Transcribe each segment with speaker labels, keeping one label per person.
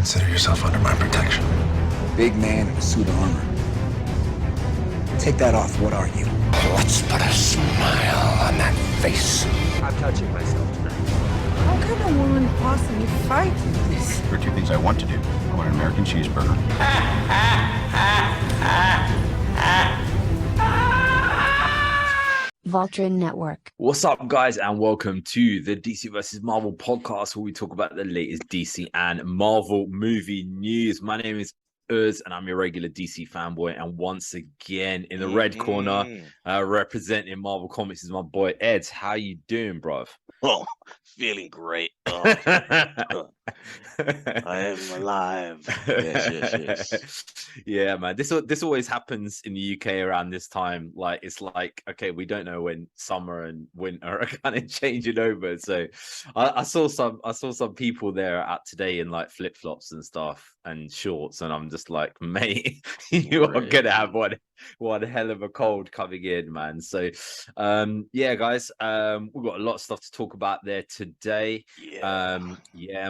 Speaker 1: Consider yourself under my protection.
Speaker 2: Big man in a suit of armor. Take that off. What are you?
Speaker 3: Let's put a smile on that face.
Speaker 4: I'm touching myself tonight.
Speaker 5: How can a woman possibly fight this?
Speaker 6: There are two things I want to do. I want an American cheeseburger.
Speaker 7: Voltron Network.
Speaker 8: What's up, guys, and welcome to the DC vs. Marvel podcast, where we talk about the latest DC and Marvel movie news. My name is Uz, and I'm your regular DC fanboy. And once again, in the red corner, representing Marvel Comics, is my boy Ed. How you doing, bruv?
Speaker 9: Oh, feeling great. Oh. I am alive. Yes.
Speaker 8: Yeah, man. This always happens in the UK around this time. Like, it's like, okay, we don't know when summer and winter are kind of changing over. So I saw some people there out today in like flip flops and stuff and shorts, and I'm just like, mate, you are gonna have one hell of a cold coming in, man. So yeah, guys, we've got a lot of stuff to talk about there today. Yeah,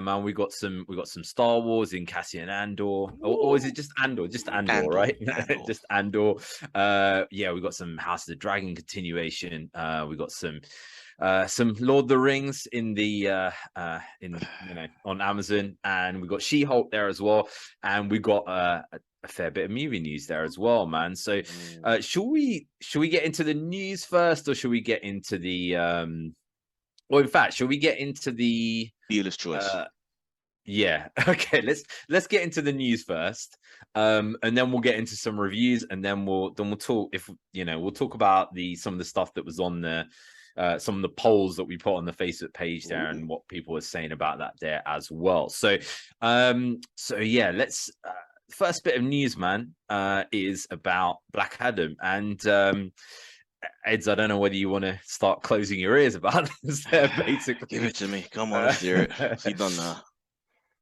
Speaker 8: man, we got some Star Wars in Cassian Andor, or is it just Andor? Just Andor, right? Andor. Just Andor. Yeah, we got some House of the Dragon continuation. We got some Lord of the Rings in the on Amazon, and we got She-Hulk there as well, and we got a fair bit of movie news there as well, man. So should we get into the news first, or should we get into the well, in fact, should we get into the
Speaker 9: dealer's choice?
Speaker 8: Yeah, okay, let's get into the news first, and then we'll get into some reviews, and then we'll talk, if we'll talk about some of the stuff that was on the some of the polls that we put on the Facebook page there, and what people were saying about that there as well. So yeah, let's first bit of news, man, is about Black Adam. And Eds, I don't know whether you want to start closing your ears about this there, basically.
Speaker 9: Give it to me. Come on, let's hear it. He done that.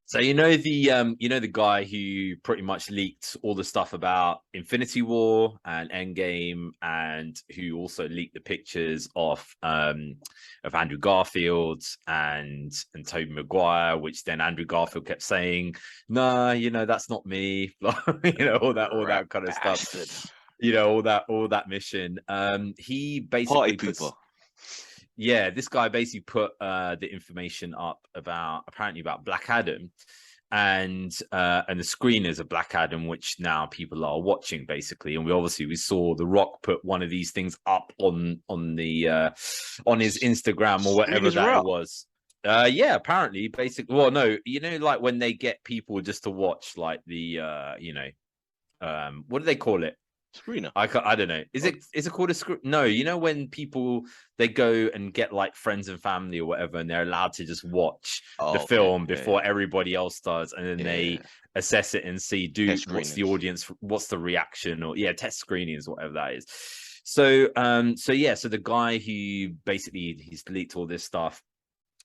Speaker 8: So the guy who pretty much leaked all the stuff about Infinity War and Endgame, and who also leaked the pictures of Andrew Garfield and Tobey Maguire, which then Andrew Garfield kept saying, "Nah, that's not me." all that kind of stuff. All that mission. He basically Yeah, this guy basically put the information up about Black Adam and the screeners of Black Adam, which now people are watching, basically. And we saw The Rock put one of these things up on his Instagram or whatever that was. Yeah, apparently, basically. Well, no, like when they get people just to watch, like the what do they call it?
Speaker 9: Screener.
Speaker 8: I don't know. Is it called a screen? No, when people, they go and get like friends and family or whatever, and they're allowed to just watch the film before everybody else does, and then they assess it and see, what's the audience, what's the reaction, or test screenings, whatever that is. So so the guy who basically he's leaked all this stuff.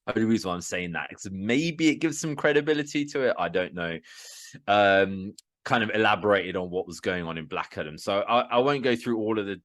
Speaker 8: The only reason why I'm saying that is maybe it gives some credibility to it. I don't know. Kind of elaborated on what was going on in Black Adam. So I won't go through all of the,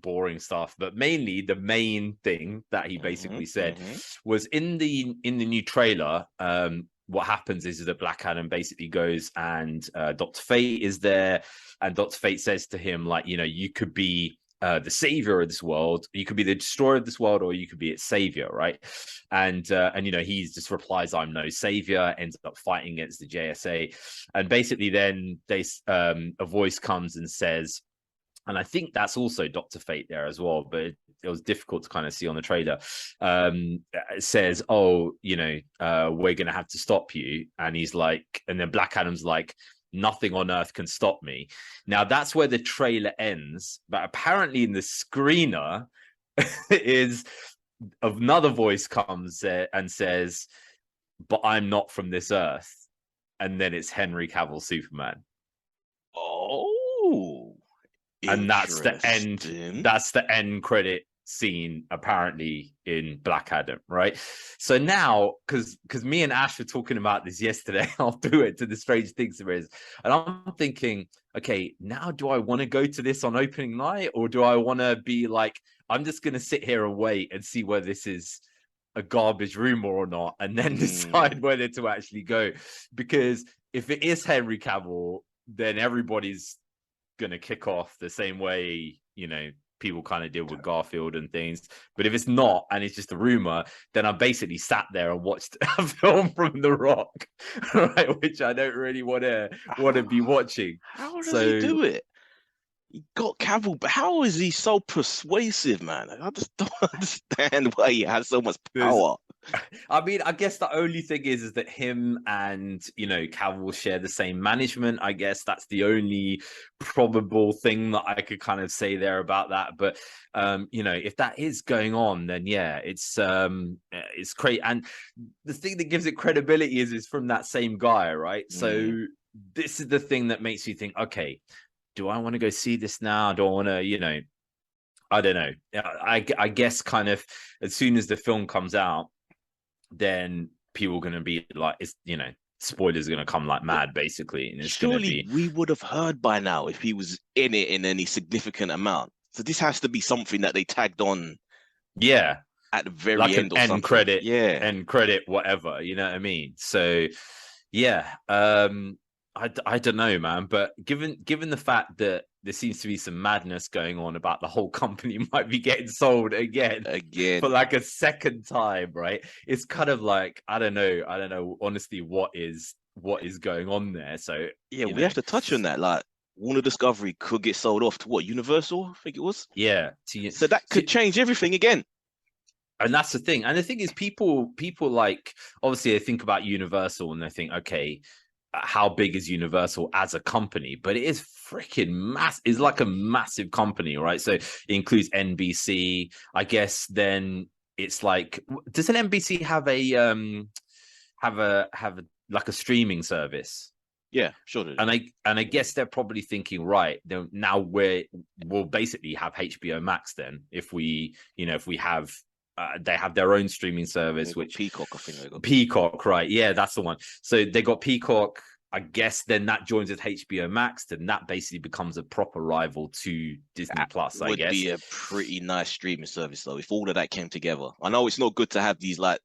Speaker 8: boring stuff, but mainly the main thing that he basically said was in the new trailer. What happens is that Black Adam basically goes, and Dr. Fate is there, and Dr. Fate says to him, like, you could be the savior of this world, you could be the destroyer of this world, or you could be its savior, right? And he just replies, "I'm no savior," ends up fighting against the JSA, and basically then a voice comes and says, and I think that's also Dr. Fate there as well, but it was difficult to kind of see on the trailer. It says, "Oh, we're gonna have to stop you," and he's like, and then Black Adam's like, "Nothing on earth can stop me." Now that's where the trailer ends, but apparently in the screener is another voice comes and says, "But I'm not from this earth," and then it's Henry Cavill Superman.
Speaker 9: Oh,
Speaker 8: and that's the end. That's the end credit scene apparently in Black Adam, right? So now, because me and Ash were talking about this yesterday, I'll do it to the Strange Things there is, and I'm thinking, okay, now do I want to go to this on opening night, or do I want to be like, I'm just going to sit here and wait and see where this is a garbage rumor or not, and then decide whether to actually go. Because if it is Henry Cavill, then everybody's gonna kick off the same way, you know, people kind of deal with Garfield and things. But if it's not, and it's just a rumor, then I basically sat there and watched a film from The Rock, right? Which I don't really want to be watching.
Speaker 9: How does he do it? He got Cavill, but how is he so persuasive, man? I just don't understand why he has so much power.
Speaker 8: I mean, I guess the only thing is that him and, you know, Cavill share the same management. I guess that's the only probable thing that I could kind of say there about that. But you know, if that is going on, then yeah, it's great. And the thing that gives it credibility is from that same guy, right? So this is the thing that makes you think, okay, do I want to go see this now? Do I want to, you know, I don't know. I guess kind of as soon as the film comes out, then people are going to be like, it's, you know, spoilers are going to come like mad, basically. And it's
Speaker 9: surely we would have heard by now if he was in it in any significant amount. So this has to be something that they tagged on.
Speaker 8: Yeah.
Speaker 9: At the very
Speaker 8: like
Speaker 9: end or
Speaker 8: end
Speaker 9: something.
Speaker 8: Credit.
Speaker 9: Yeah.
Speaker 8: End credit, whatever. You know what I mean? So, yeah. I don't know, man. But given the fact that there seems to be some madness going on about the whole company might be getting sold again for like a second time, right? It's kind of like I don't know honestly what is going on there. So
Speaker 9: yeah, we have to touch on that. Like Warner Discovery could get sold off to what, Universal, I think it was.
Speaker 8: Yeah.
Speaker 9: So that could change everything again.
Speaker 8: And that's the thing. And the thing is, people like, obviously they think about Universal and they think, okay, how big is Universal as a company? But it is freaking massive. It's like a massive company, right? So it includes NBC, I guess. Then it's like, doesn't NBC have a like a streaming service?
Speaker 9: Yeah, sure.
Speaker 8: And I guess they're probably thinking, right, now we'll basically have HBO Max then if we have. They have their own streaming service, which
Speaker 9: Peacock, I think they got.
Speaker 8: Peacock, right? Yeah, that's the one. So they got Peacock. I guess then that joins with HBO Max, then that basically becomes a proper rival to Disney Plus. I guess
Speaker 9: would be a pretty nice streaming service though if all of that came together. I know it's not good to have these like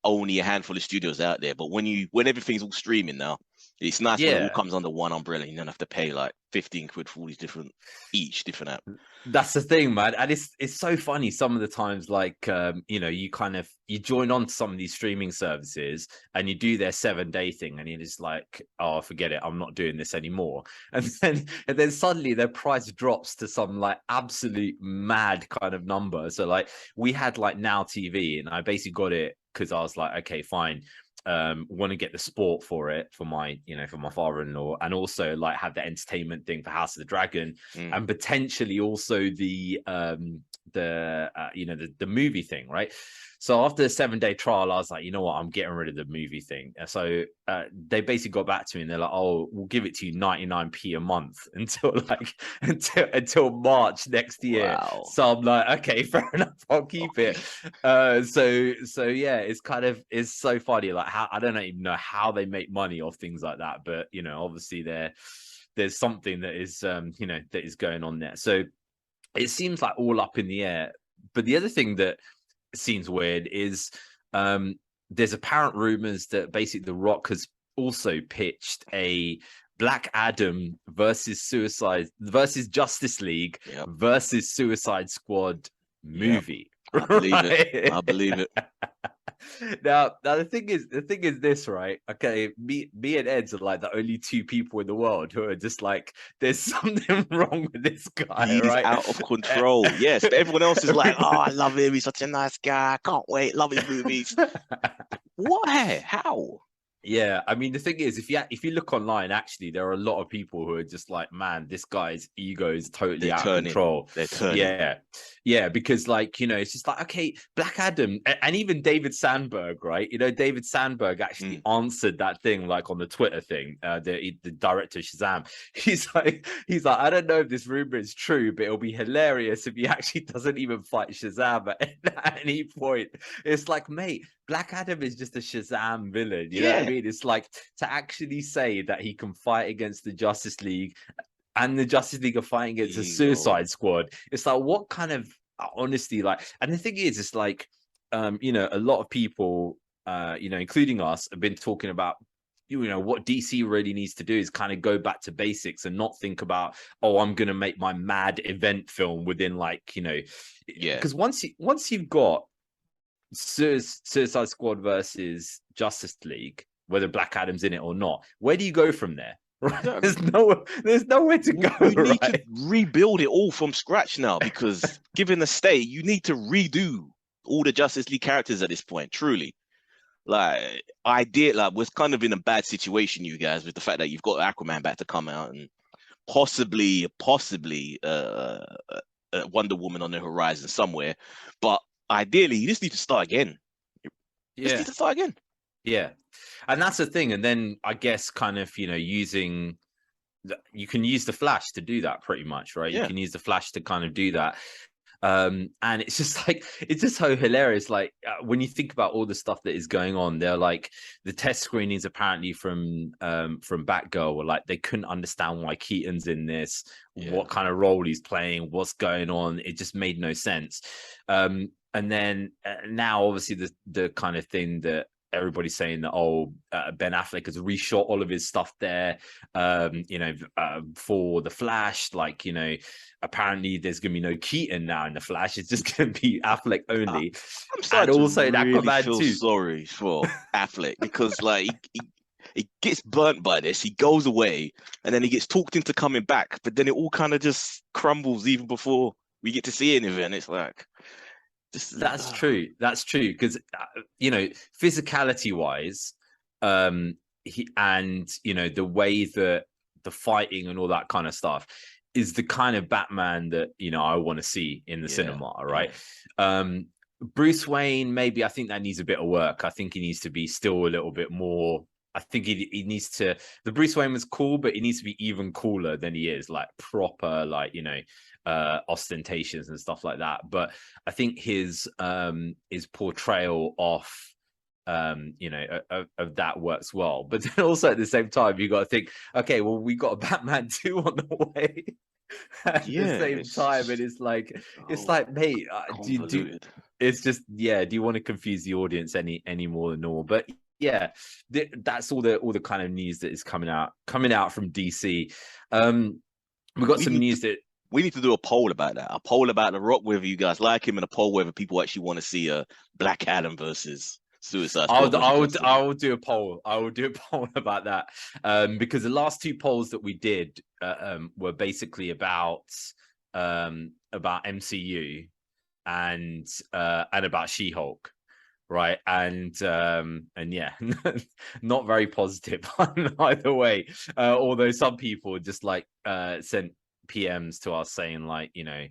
Speaker 9: only a handful of studios out there, but when everything's all streaming now, it's nice when it all comes under one umbrella. You don't have to pay like 15 quid for all these different app.
Speaker 8: That's the thing, man. And it's so funny some of the times, like you know, you join on to some of these streaming services and you do their 7-day thing and you're just like, oh, forget it, I'm not doing this anymore. And then suddenly their price drops to some like absolute mad kind of number. So like we had like Now TV and I basically got it because I was like, okay, fine. Want to get the sport for it for my father-in-law, and also like have the entertainment thing for House of the Dragon, and potentially also the movie thing, right? So after the 7-day trial, I was like, you know what, I'm getting rid of the movie thing. So they basically got back to me and they're like, oh, we'll give it to you 99p a month until March next year.
Speaker 9: Wow.
Speaker 8: So I'm like, okay, fair enough, I'll keep it. So yeah, it's so funny. Like how I don't even know how they make money off things like that, but you know, obviously there's something that is that is going on there. So it seems like all up in the air. But the other thing that seems weird is there's apparent rumors that basically The Rock has also pitched a Black Adam versus Justice League versus Suicide Squad movie.
Speaker 9: I believe it. I believe it.
Speaker 8: Now the thing is this, right? Okay, me and Ed's are like the only two people in the world who are just like, there's something wrong with this guy.
Speaker 9: He's
Speaker 8: right?
Speaker 9: out of control. Yes, but everyone else is like, oh, I love him. He's such a nice guy. I can't wait. Love his movies. Why? How?
Speaker 8: Yeah, I mean, the thing is, if you look online, actually, there are a lot of people who are just like, man, this guy's ego is totally out of control.
Speaker 9: They're turning.
Speaker 8: Yeah, because like, you know, it's just like, okay, Black Adam, and even David Sandberg, right? You know, David Sandberg actually answered that thing, like on the Twitter thing, the director of Shazam. He's like, I don't know if this rumor is true, but it'll be hilarious if he actually doesn't even fight Shazam at any point. It's like, mate, Black Adam is just a Shazam villain. You know what I mean? It's like to actually say that he can fight against the Justice League and the Justice League are fighting against the Suicide Squad. It's like, what kind of honesty? Like, and the thing is, it's like, you know, a lot of people, you know, including us, have been talking about, you know, what DC really needs to do is kind of go back to basics and not think about, oh, I'm going to make my mad event film within, like, you know, because once you've got Suicide Squad versus Justice League, whether Black Adam's in it or not, where do you go from there? Right? There's nowhere to go.
Speaker 9: You need
Speaker 8: right?
Speaker 9: to rebuild it all from scratch now, because given the state, you need to redo all the Justice League characters at this point. Truly, like we're kind of in a bad situation, you guys, with the fact that you've got Aquaman back to come out and possibly Wonder Woman on the horizon somewhere. But ideally, you just need to start again. Just need to start again.
Speaker 8: Yeah. And that's the thing. And then I guess kind of, you know, you can use the Flash to do that pretty much, right? Yeah. You can use the Flash to kind of do that. And it's just like, it's just so hilarious. Like when you think about all the stuff that is going on, they're like the test screenings apparently from Batgirl were like, they couldn't understand why Keaton's in this, what kind of role he's playing, what's going on. It just made no sense. And then now obviously the kind of thing that everybody's saying that Ben Affleck has reshot all of his stuff there, you know, for the Flash. Like, you know, apparently there's gonna be no Keaton now in the Flash. It's just gonna be Affleck only.
Speaker 9: I'm starting
Speaker 8: and also
Speaker 9: to really
Speaker 8: Aquaman
Speaker 9: feel
Speaker 8: too.
Speaker 9: sorry for Affleck, because like he gets burnt by this. He goes away and then he gets talked into coming back, but then it all kind of just crumbles even before we get to see anything. It's like.
Speaker 8: That's true. That's true. Because, you know, physicality wise, he, and, you know, the way that the fighting and all that kind of stuff is the kind of Batman that, you know, I want to see in the cinema. Right. Bruce Wayne, maybe I think that needs a bit of work. I think he needs to be still a little bit more. I think he needs to. The Bruce Wayne was cool, but he needs to be even cooler than he is, like proper, like, you know, ostentations and stuff like that. But I think his portrayal of you know, of that works well. But then also at the same time, you got to think, okay, well, we got a Batman 2 on the way at the same time, and it's like mate, it's just do you want to confuse the audience any more than normal? But yeah, that's all the kind of news that is coming out from DC. We've got some news that
Speaker 9: we need to do a poll about that. A poll about The Rock, whether you guys like him, and a poll whether people actually want to see a Black Adam versus Suicide Squad.
Speaker 8: I will do a poll. I will do a poll about that, because the last two polls that we did were basically about MCU and about She-Hulk. Right, and yeah, not very positive either way. Although some people just like sent PMs to us saying, like, you know,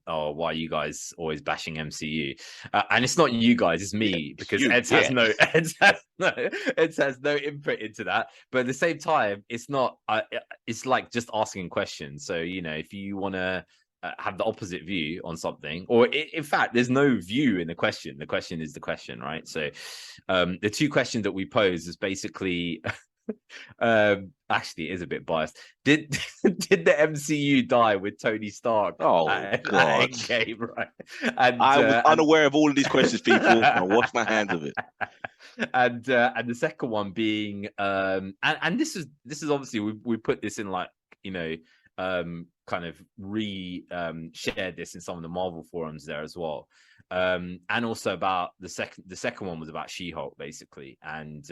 Speaker 8: oh, why are you guys always bashing MCU? And it's not you guys, it's me, because Ed has no input into that. But at the same time, it's not. It's like just asking questions. So, you know, if you want to have the opposite view on something, or in fact, there's no view in the question. The question is the question, right? So, the two questions that we pose is basically. Actually, it is a bit biased. Did the MCU die with Tony Stark?
Speaker 9: Oh God!
Speaker 8: Endgame, right? And
Speaker 9: I was unaware of all of these questions, people. I wash my hands of it.
Speaker 8: And the second one being, and this is obviously we put this in, like, you know, kind of shared this in some of the Marvel forums there as well. And also about the second one was about She-Hulk basically, and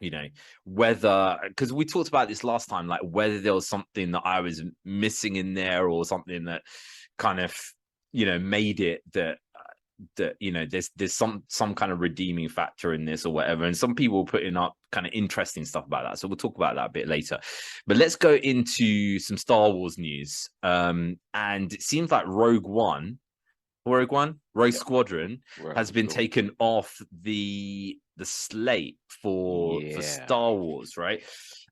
Speaker 8: you know, whether, because we talked about this last time, like whether there was something that I was missing in there, or something that kind of, you know, made it that you know, there's some kind of redeeming factor in this or whatever. And some people were putting up kind of interesting stuff about that, so we'll talk about that a bit later. But let's go into some Star Wars news. And it seems like Rogue Squadron has been taken off the slate for Star Wars, right?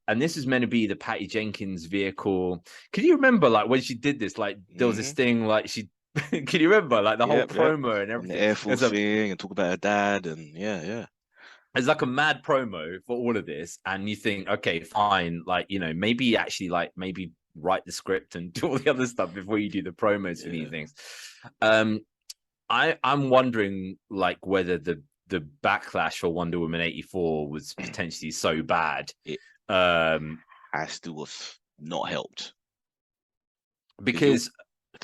Speaker 8: And this is meant to be the Patty Jenkins vehicle. Can you remember, like, when she did this, like there was this thing, like she can you remember, like, the whole promo and everything, and the
Speaker 9: Air Force thing, and talk about her dad, and
Speaker 8: it's like a mad promo for all of this. And you think, okay, fine, like, you know, maybe actually, like, maybe write the script and do all the other stuff before you do the promos for these things. I'm wondering like whether the backlash for Wonder Woman 84 was potentially so bad.
Speaker 9: It
Speaker 8: Um,
Speaker 9: has to have not helped
Speaker 8: because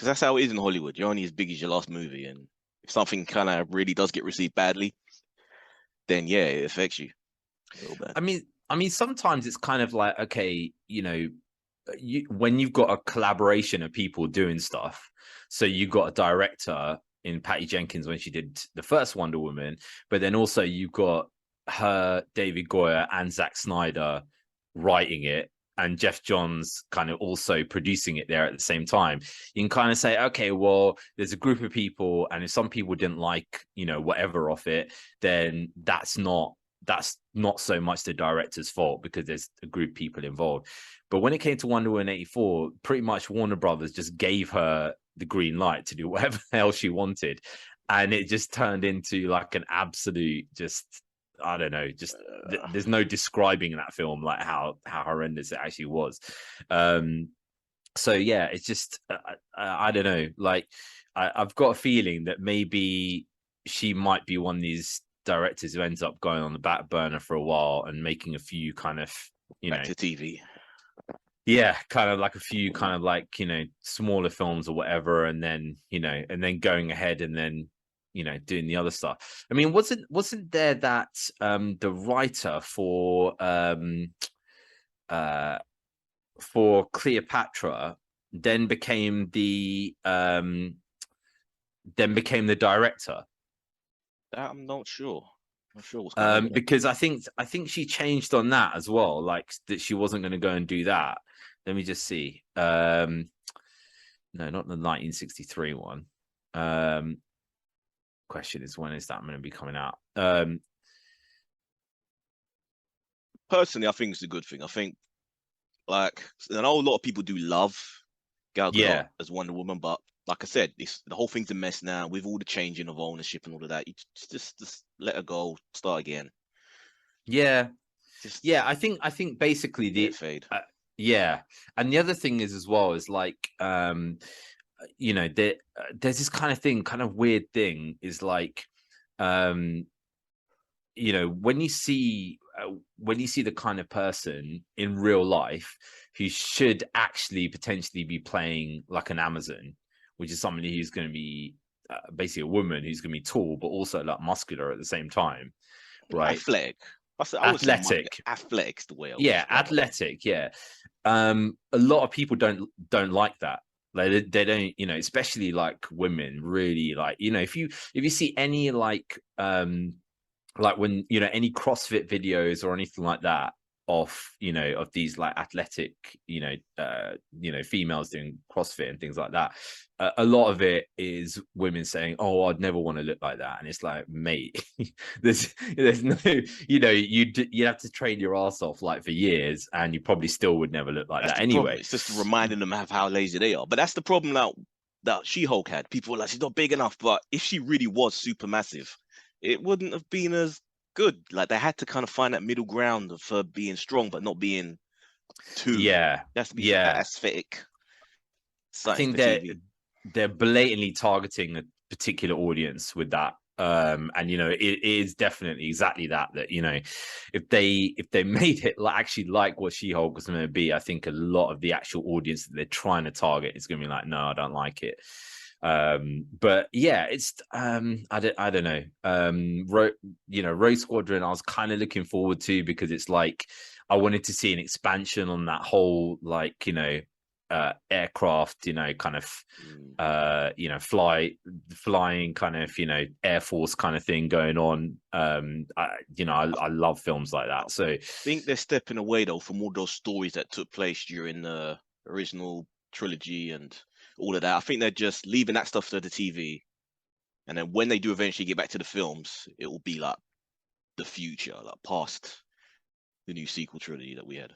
Speaker 9: that's how it is in Hollywood. You're only as big as your last movie, and if something kind of really does get received badly, then yeah, it affects you a little bit.
Speaker 8: I mean, sometimes it's kind of like, okay, you know, when you've got a collaboration of people doing stuff, so you got a director in Patty Jenkins when she did the first Wonder Woman, but then also you've got her, David Goyer, and Zack Snyder writing it, and Jeff Johns kind of also producing it there at the same time. You can kind of say, okay, well, there's a group of people, and if some people didn't like, you know, whatever of it, then that's not so much the director's fault because there's a group of people involved. But when it came to Wonder Woman 84, pretty much Warner Brothers just gave her the green light to do whatever the hell she wanted. And it just turned into like an absolute just, I don't know, just there's no describing that film, like how horrendous it actually was. So yeah, it's just, I don't know, like I've got a feeling that maybe she might be one of these directors who ends up going on the back burner for a while and making a few kind of, you
Speaker 9: Back
Speaker 8: know,
Speaker 9: to TV.
Speaker 8: Yeah, kind of like a few kind of like, you know, smaller films or whatever, and then, you know, and then going ahead and then, you know, doing the other stuff. I mean, wasn't there that the writer for Cleopatra then became the director?
Speaker 9: That I'm not sure. I'm not sure what's going on.
Speaker 8: Because I think she changed on that as well, like that she wasn't going to go and do that. Let me just see. No, not the 1963 one. Question is, when is that going to be coming out?
Speaker 9: Personally, I think it's a good thing. I think, like, I know a lot of people do love Gal Gadot as Wonder Woman, but like I said, the whole thing's a mess now with all the changing of ownership and all of that. You just let her go, start again.
Speaker 8: Yeah, I think basically the
Speaker 9: fade.
Speaker 8: Yeah, and the other thing is as well is like, you know, there's this kind of weird thing is like, you know, when you see the kind of person in real life who should actually potentially be playing like an Amazon, which is somebody who's going to be basically a woman who's going to be tall but also like muscular at the same time, right?
Speaker 9: Athletic. Athletic's the way I would
Speaker 8: athletic. Yeah. A lot of people don't like that. Like they don't, you know, especially like women really like, you know, if you see any like when, you know, any CrossFit videos or anything like that of, you know, of these like athletic, you know, females doing CrossFit and things like that, a lot of it is women saying, oh, I'd never want to look like that. And it's like, mate, there's no, you know, you have to train your ass off like for years and you probably still would never look like that anyway.
Speaker 9: Problem. It's just reminding them of how lazy they are. But that's the problem that She-Hulk had. People were like, she's not big enough. But if she really was super massive, it wouldn't have been as good. Like they had to kind of find that middle ground of her being strong but not being too.
Speaker 8: Yeah,
Speaker 9: that's to be aesthetic.
Speaker 8: I think they're blatantly targeting a particular audience with that. And you know, it is definitely exactly that, you know, if they made it actually like what She-Hulk was going to be, I think a lot of the actual audience that they're trying to target is going to be like, no, I don't like it. But yeah, it's I don't know. You know, Rogue Squadron I was kind of looking forward to because it's like I wanted to see an expansion on that whole, like, you know, aircraft, you know, kind of you know, flying kind of, you know, Air Force kind of thing going on. You know, I love films like that. So I
Speaker 9: think they're stepping away though from all those stories that took place during the original trilogy and all of that. I think they're just leaving that stuff to the TV, and then when they do eventually get back to the films, it will be like the future, like past the new sequel trilogy that we had.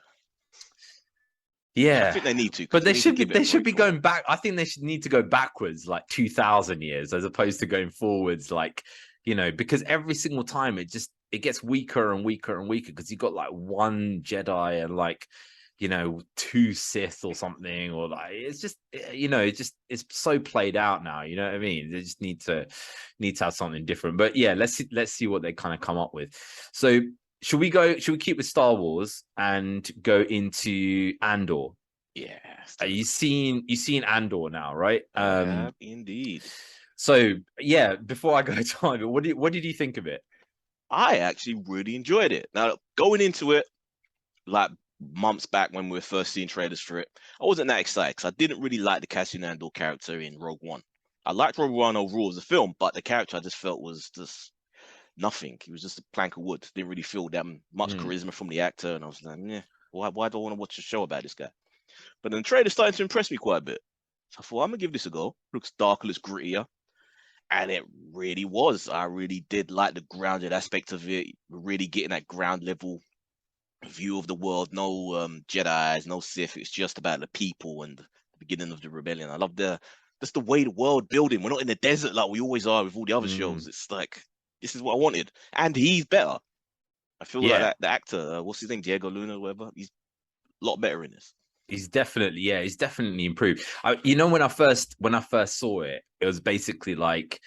Speaker 8: Yeah,
Speaker 9: I think they need to,
Speaker 8: but they should be going back. I think they should need to go backwards, like 2,000 years, as opposed to going forwards, like, you know, because every single time it gets weaker and weaker and weaker because you got like one Jedi and like two Sith or something, or like it's just it's so played out now. You know what I mean? They just need to have something different. But yeah, let's see what they kind of come up with. So should we keep with Star Wars and go into Andor?
Speaker 9: Yeah.
Speaker 8: You seen Andor now, right?
Speaker 9: Indeed.
Speaker 8: So yeah, before I go to it, what did you think of it?
Speaker 9: I actually really enjoyed it. Now, going into it, like months back when we were first seeing trailers for it, I wasn't that excited because I didn't really like the Cassian Andor character in Rogue One. I liked Rogue One overall as a film, but the character I just felt was just nothing. He was just a plank of wood. Didn't really feel that much charisma from the actor, and I was like, yeah, why do I want to watch a show about this guy? But then the trailer started to impress me quite a bit. So I thought, I'm gonna give this a go. Looks darker, looks grittier. And it really was. I really did like the grounded aspect of it. Really getting that ground level view of the world. No Jedis, no Sith. It's just about the people and the beginning of the rebellion. I love just the way the world building. We're not in the desert like we always are with all the other shows. It's like, this is what I wanted. And he's better. I feel like the actor, what's his name? Diego Luna, or whatever. He's a lot better in this.
Speaker 8: He's definitely improved. When I first saw it, it was basically like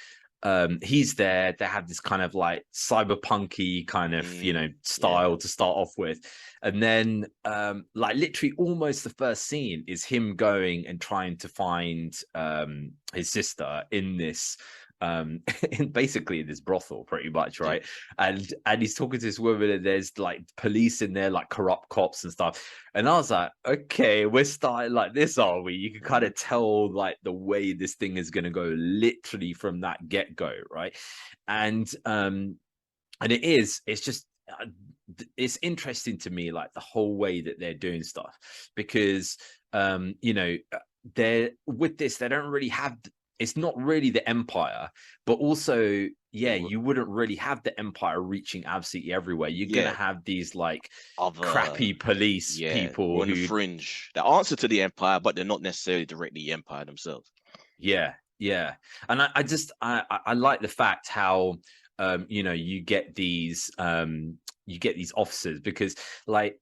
Speaker 8: he's there. They have this kind of like cyberpunky kind of style to start off with, and then like literally almost the first scene is him going and trying to find his sister in this in basically this brothel pretty much, right? And he's talking to this woman and there's like police in there, like corrupt cops and stuff, and I was like, okay, we're starting like this, are we? You can kind of tell like the way this thing is going to go literally from that get-go, right? And it's just it's interesting to me, like the whole way that they're doing stuff, because they're with this, they don't really have, it's not really the Empire, but also, you wouldn't really have the Empire reaching absolutely everywhere. You're gonna have these like other crappy police people
Speaker 9: on the fringe that answer to the Empire, but they're not necessarily directly the Empire themselves.
Speaker 8: Yeah, and I like the fact how you get these officers, because like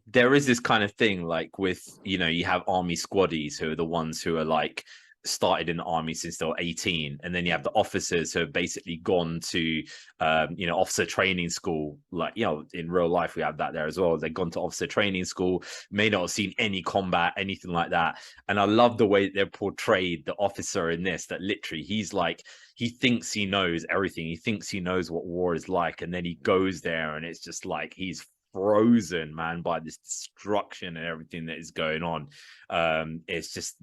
Speaker 8: there is this kind of thing like with you have army squaddies who are the ones who are like started in the army since they were 18, and then you have the officers who have basically gone to officer training school, like in real life we have that there as well. They've gone to officer training school, may not have seen any combat, anything like that. And I love the way that they're portrayed the officer in this, that literally he's like, he thinks he knows everything, he thinks he knows what war is like, and then he goes there and it's just like he's frozen, man, by this destruction and everything that is going on. It's just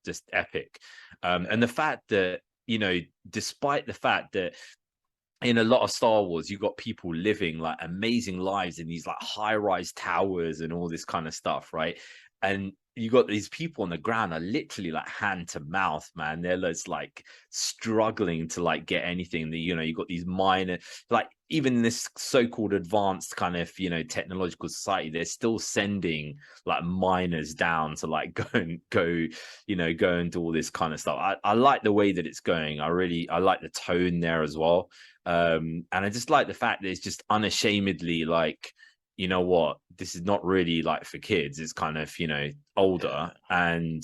Speaker 8: just epic. And the fact that despite the fact that in a lot of Star Wars you got people living like amazing lives in these like high-rise towers and all this kind of stuff, right? And you got these people on the ground are literally like hand to mouth, man. They're just like struggling to like get anything. You got these minor, like even in this so-called advanced kind of technological society, they're still sending like miners down to like go and do all this kind of stuff. I like the way that it's going. I like the tone there as well. And I just like the fact that it's just unashamedly like, you know what, this is not really like for kids. It's kind of older, and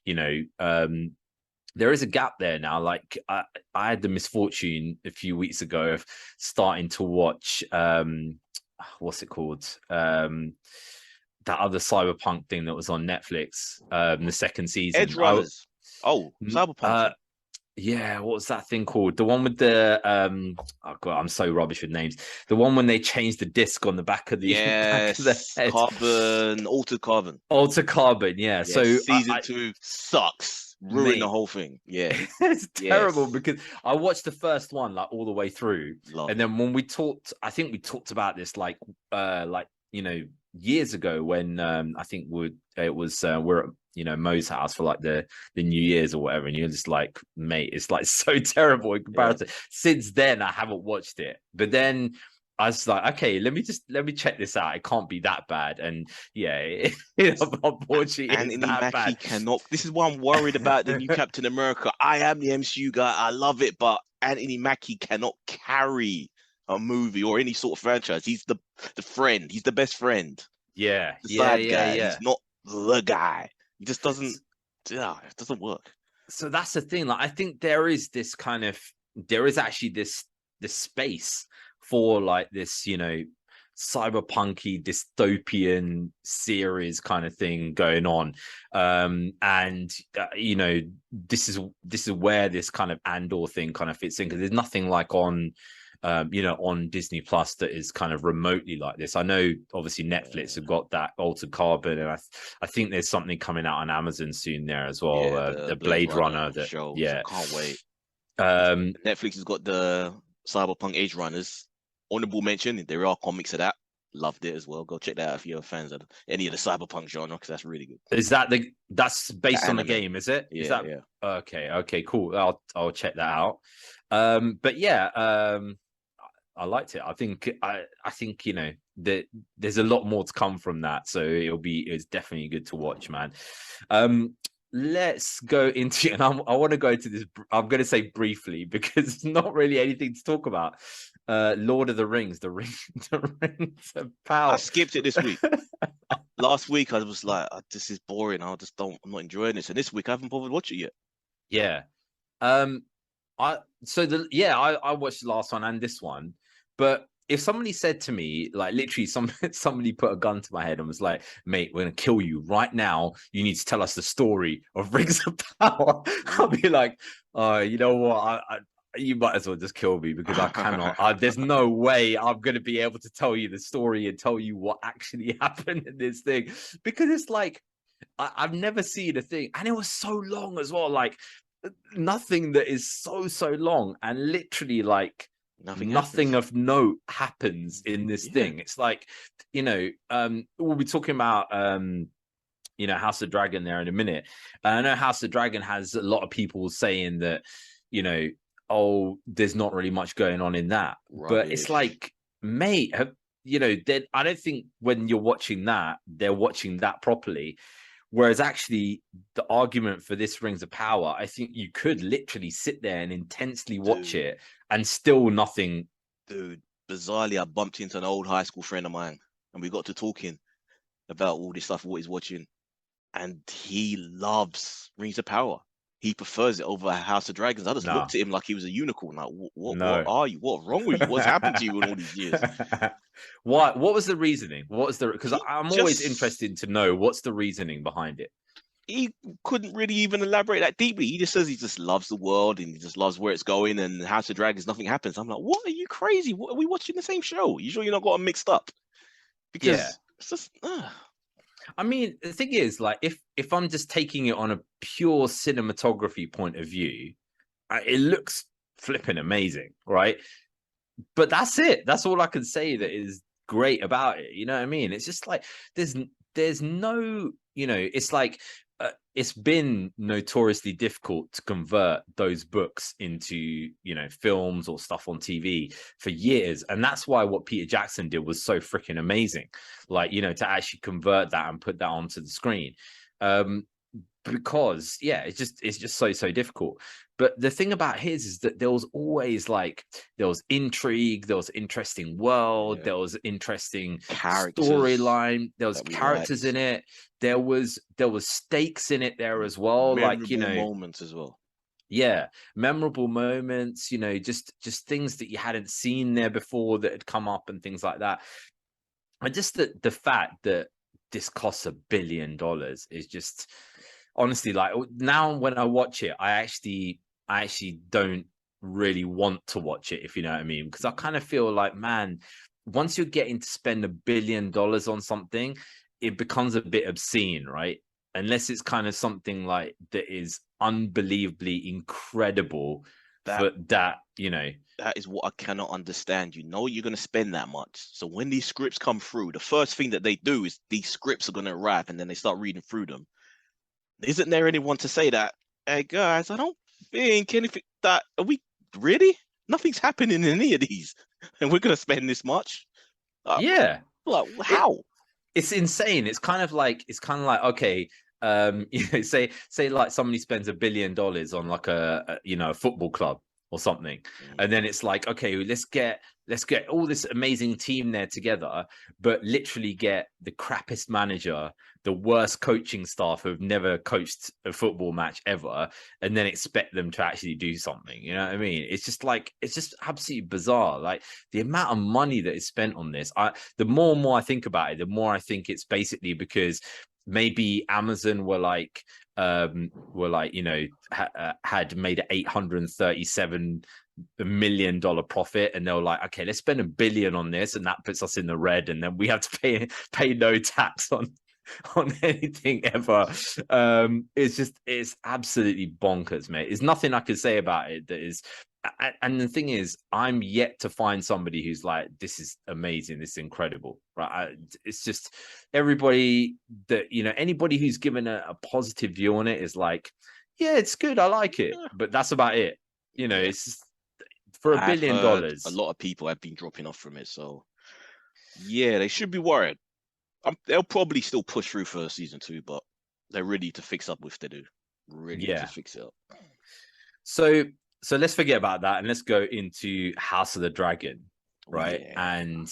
Speaker 8: there is a gap there now. Like I had the misfortune a few weeks ago of starting to watch what's it called, that other cyberpunk thing that was on Netflix, the second season,
Speaker 9: Edge Runners. Cyberpunk.
Speaker 8: Yeah, what was that thing called? The one with the oh god, I'm so rubbish with names. The one when they changed the disc on the back of the, back of the head.
Speaker 9: Altered Carbon.
Speaker 8: Altered Carbon, yeah.
Speaker 9: Yes,
Speaker 8: so
Speaker 9: season 2 sucks. Ruined the whole thing. Yeah.
Speaker 8: It's terrible because I watched the first one like all the way through. And then when we talked, I think we talked about this like years ago when I think we're at Mo's house for like the New Year's or whatever, and you're just like, mate, it's like so terrible in comparison. Since then I haven't watched it, but then I was like, okay, let me check this out. It can't be that bad. And unfortunately,
Speaker 9: Anthony Mackie cannot. This is why I'm worried about the new Captain America. I am the MCU guy, I love it, but Anthony Mackie cannot carry a movie or any sort of franchise. He's the friend. He's the best friend.
Speaker 8: Yeah,
Speaker 9: the
Speaker 8: yeah,
Speaker 9: side
Speaker 8: yeah,
Speaker 9: guy.
Speaker 8: yeah.
Speaker 9: He's not the guy. He just doesn't. Yeah, it doesn't work.
Speaker 8: So that's the thing. Like, I think there is this kind of there is actually this space for like this, cyberpunky dystopian series kind of thing going on. And this is where this kind of Andor thing kind of fits in, because there's nothing like on on Disney Plus that is kind of remotely like this. I know obviously Netflix have got that Altered Carbon, and I think there's something coming out on Amazon soon there as well. The Blade Runner that
Speaker 9: show.
Speaker 8: yeah,
Speaker 9: So can't wait.
Speaker 8: um
Speaker 9: Netflix has got the Cyberpunk Age Runners. Honorable mention. There are comics of that. Loved it as well. Go check that out if you're fans of any of the cyberpunk genre, because that's really good.
Speaker 8: is that's based on the game, is it?
Speaker 9: Yeah,
Speaker 8: is that
Speaker 9: yeah.
Speaker 8: Okay, cool. I'll check that out. But yeah, I liked it. I think that there's a lot more to come from that, so it's definitely good to watch, man. Let's go into, and I want to go to this. I'm going to say briefly because it's not really anything to talk about. Lord of the Rings, the Rings of Power.
Speaker 9: I skipped it this week. Last week I was like, this is boring. I'm not enjoying this. And this week I haven't bothered watching it yet.
Speaker 8: Yeah. I watched the last one and this one, but if somebody said to me, like literally somebody put a gun to my head and was like, mate, we're gonna kill you right now, you need to tell us the story of Rings of Power, I'll be like, oh, you know what, you might as well just kill me, because I cannot. There's no way I'm going to be able to tell you the story and tell you what actually happened in this thing, because it's like I've never seen a thing, and it was so long as well. Like nothing that is so long, and literally like nothing of note happens in this thing. It's like we'll be talking about House of Dragon there in a minute. I know House of Dragon has a lot of people saying that oh, there's not really much going on in that. Rubbish. But it's like, mate, I don't think when you're watching that, they're watching that properly. Whereas actually the argument for this Rings of Power, I think you could literally sit there and intensely watch it and still nothing.
Speaker 9: Dude, bizarrely, I bumped into an old high school friend of mine and we got to talking about all this stuff, what he's watching. And he loves Rings of Power. He prefers it over House of Dragons. I just looked at him like he was a unicorn. Like, what are you? What's wrong with you? What's happened to you in all these years?
Speaker 8: What was the reasoning? Because I'm always interested to know what's the reasoning behind it.
Speaker 9: He couldn't really even elaborate that deeply. He just says he just loves the world and he just loves where it's going. And House of Dragons, nothing happens. I'm like, what? Are you crazy? What, are we watching the same show? You sure you're not got them mixed up? Because it's just.
Speaker 8: I mean, the thing is, like, if I'm just taking it on a pure cinematography point of view, it looks flipping amazing, right? But that's it. That's all I can say that is great about it. You know what I mean? It's just like there's no, it's like it's been notoriously difficult to convert those books into films or stuff on TV for years, and that's why what Peter Jackson did was so freaking amazing, like to actually convert that and put that onto the screen, because it's just so difficult. But the thing about his is that there was always there was intrigue, there was interesting world, there was interesting storyline, there was characters in it, there was stakes in it there as well,
Speaker 9: moments as well.
Speaker 8: Yeah, memorable moments, just things that you hadn't seen there before that had come up and things like that. And just the fact that this costs $1 billion is just honestly, like, now when I watch it, I actually don't really want to watch it, if you know what I mean, because I kind of feel like, man, once you're getting to spend $1 billion on something, it becomes a bit obscene, right? Unless it's kind of something like that is unbelievably incredible. That
Speaker 9: is what I cannot understand. You're going to spend that much, so when these scripts come through, the first thing that they do is these scripts are going to arrive, and then they start reading through them. Isn't there anyone to say that, hey guys, I don't think anything that, are we really? Nothing's happening in any of these, and we're gonna spend this much.
Speaker 8: Like
Speaker 9: how?
Speaker 8: It's insane. It's kind of like okay, say like somebody spends $1 billion on like a football club, or something. And then it's like, okay, let's get all this amazing team there together, but literally get the crappiest manager, the worst coaching staff who've never coached a football match ever, and then expect them to actually do something. You know what I mean? It's just absolutely bizarre. Like the amount of money that is spent on this. The more and more I think about it, the more I think it's basically because maybe Amazon were like, you know, had made an $837 million profit, and they were like, okay, let's spend $1 billion on this, and that puts us in the red, and then we have to pay no tax on anything ever. It's absolutely bonkers, mate. There's nothing I could say about it that is. And the thing is, I'm yet to find somebody who's like, this is amazing, this is incredible, right? It's just everybody that, you know, anybody who's given a positive view on it is like, yeah, it's good, I like it, but that's about it. You know, it's just, for $1 billion.
Speaker 9: A lot of people have been dropping off from it, so yeah, they should be worried. They'll probably still push through for season 2, but they're ready to fix up if they do. Ready to fix it up.
Speaker 8: So let's forget about that and let's go into House of the Dragon, right? Yeah. And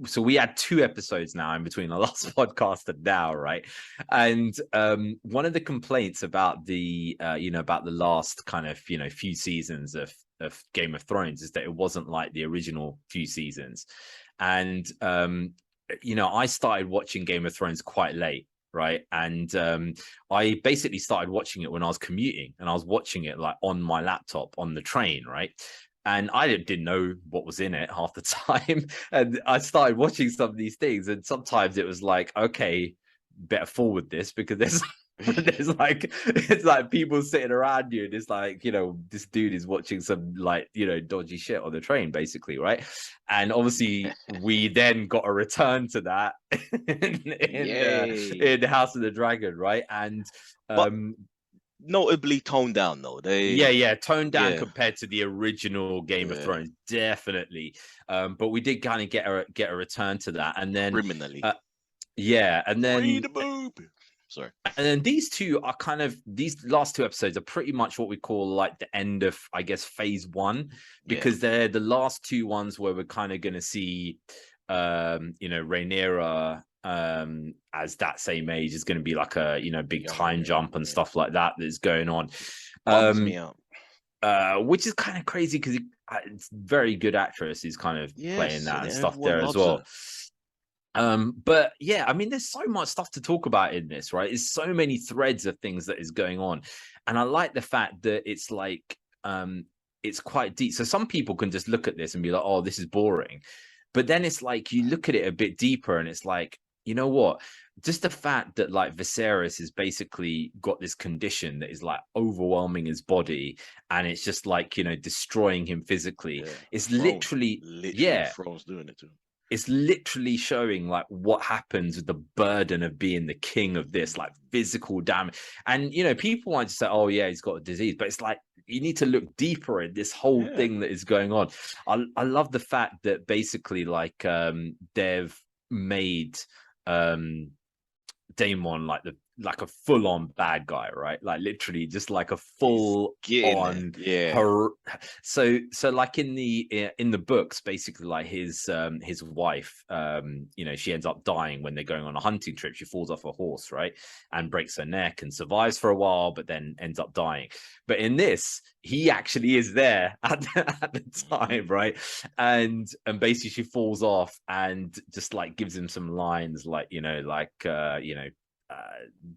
Speaker 8: so we had 2 episodes now in between the last podcast and now, right? And one of the complaints about the about the last kind of few seasons of Game of Thrones is that it wasn't like the original few seasons. And I started watching Game of Thrones quite late, right? And I basically started watching it when I was commuting, and I was watching it like on my laptop on the train, right? And I didn't know what was in it half the time. And I started watching some of these things, and sometimes it was like, okay, better forward this because there's it's like people sitting around you, and it's like, this dude is watching some dodgy shit on the train, basically, right? And obviously we then got a return to that in House of the Dragon, right? And
Speaker 9: notably toned down though.
Speaker 8: Toned down compared to the original Game of Thrones, definitely. But we did kind of get a return to that, and then
Speaker 9: criminally,
Speaker 8: and then
Speaker 9: free the boob. Sorry.
Speaker 8: And then these last 2 episodes are pretty much what we call like the end of, I guess, phase 1, because they're the last 2 ones where we're kind of going to see, Rhaenyra as that same age is going to be like a big time jump and stuff like that that's going on.
Speaker 9: Me out.
Speaker 8: Which is kind of crazy because it's very good actress who's kind of playing that and stuff there as well. But yeah, I mean, there's so much stuff to talk about in this, right? There's so many threads of things that is going on, and I like the fact that it's like it's quite deep. So some people can just look at this and be like, oh, this is boring, but then it's like you look at it a bit deeper and it's like, you know what, just the fact that like Viserys has basically got this condition that is like overwhelming his body, and it's just like destroying him physically. It's literally
Speaker 9: Thrones doing it too.
Speaker 8: It's literally showing like what happens with the burden of being the king of this, like physical damage. And people want to say, oh yeah, he's got a disease, but it's like you need to look deeper in this whole thing that is going on. I love the fact that basically like they've made Daemon like a full-on bad guy, right? Like literally just like a full-on so like in the books, basically like his wife, she ends up dying when they're going on a hunting trip. She falls off a horse, right, and breaks her neck and survives for a while, but then ends up dying. But in this, he actually is there at the time, right? And basically she falls off and just like gives him some lines like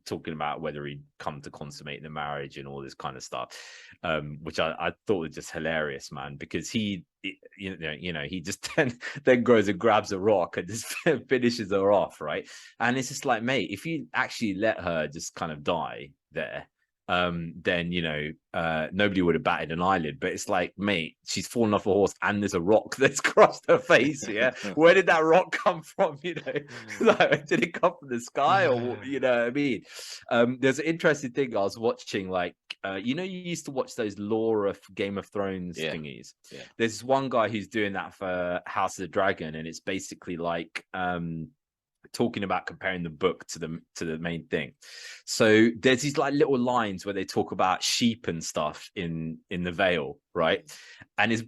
Speaker 8: talking about whether he'd come to consummate the marriage and all this kind of stuff, which I thought was just hilarious, man, because he just then goes and grabs a rock and just finishes her off, right? And it's just like, mate, if you actually let her just kind of die there, then nobody would have batted an eyelid. But it's like, mate, she's fallen off a horse and there's a rock that's crossed her face. Where did that rock come from? Like, did it come from the sky, or what I mean? There's an interesting thing I was watching, like you used to watch those lore of Game of Thrones thingies. There's this one guy who's doing that for House of the Dragon, and it's basically like talking about comparing the book to the main thing. So there's these like little lines where they talk about sheep and stuff in the Vale, right? And it's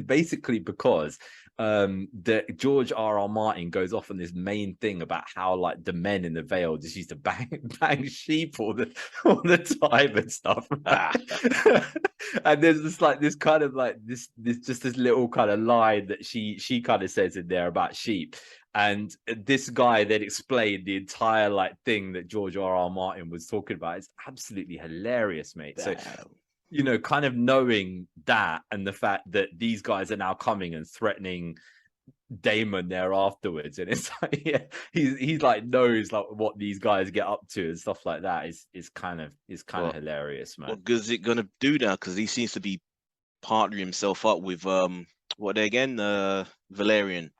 Speaker 8: basically because that George R.R. Martin goes off on this main thing about how like the men in the Vale just used to bang sheep all the time and stuff. And there's this like this kind of like this little kind of line that she kind of says in there about sheep. And this guy then explained the entire like thing that George R.R. Martin was talking about. It's absolutely hilarious, mate. So you know, kind of knowing that and the fact that these guys are now coming and threatening Damon there afterwards, and it's like, yeah, he's like knows like what these guys get up to and stuff like that is kind of hilarious, man.
Speaker 9: What good is it gonna do now? Because he seems to be partnering himself up with what are they again? Valerians,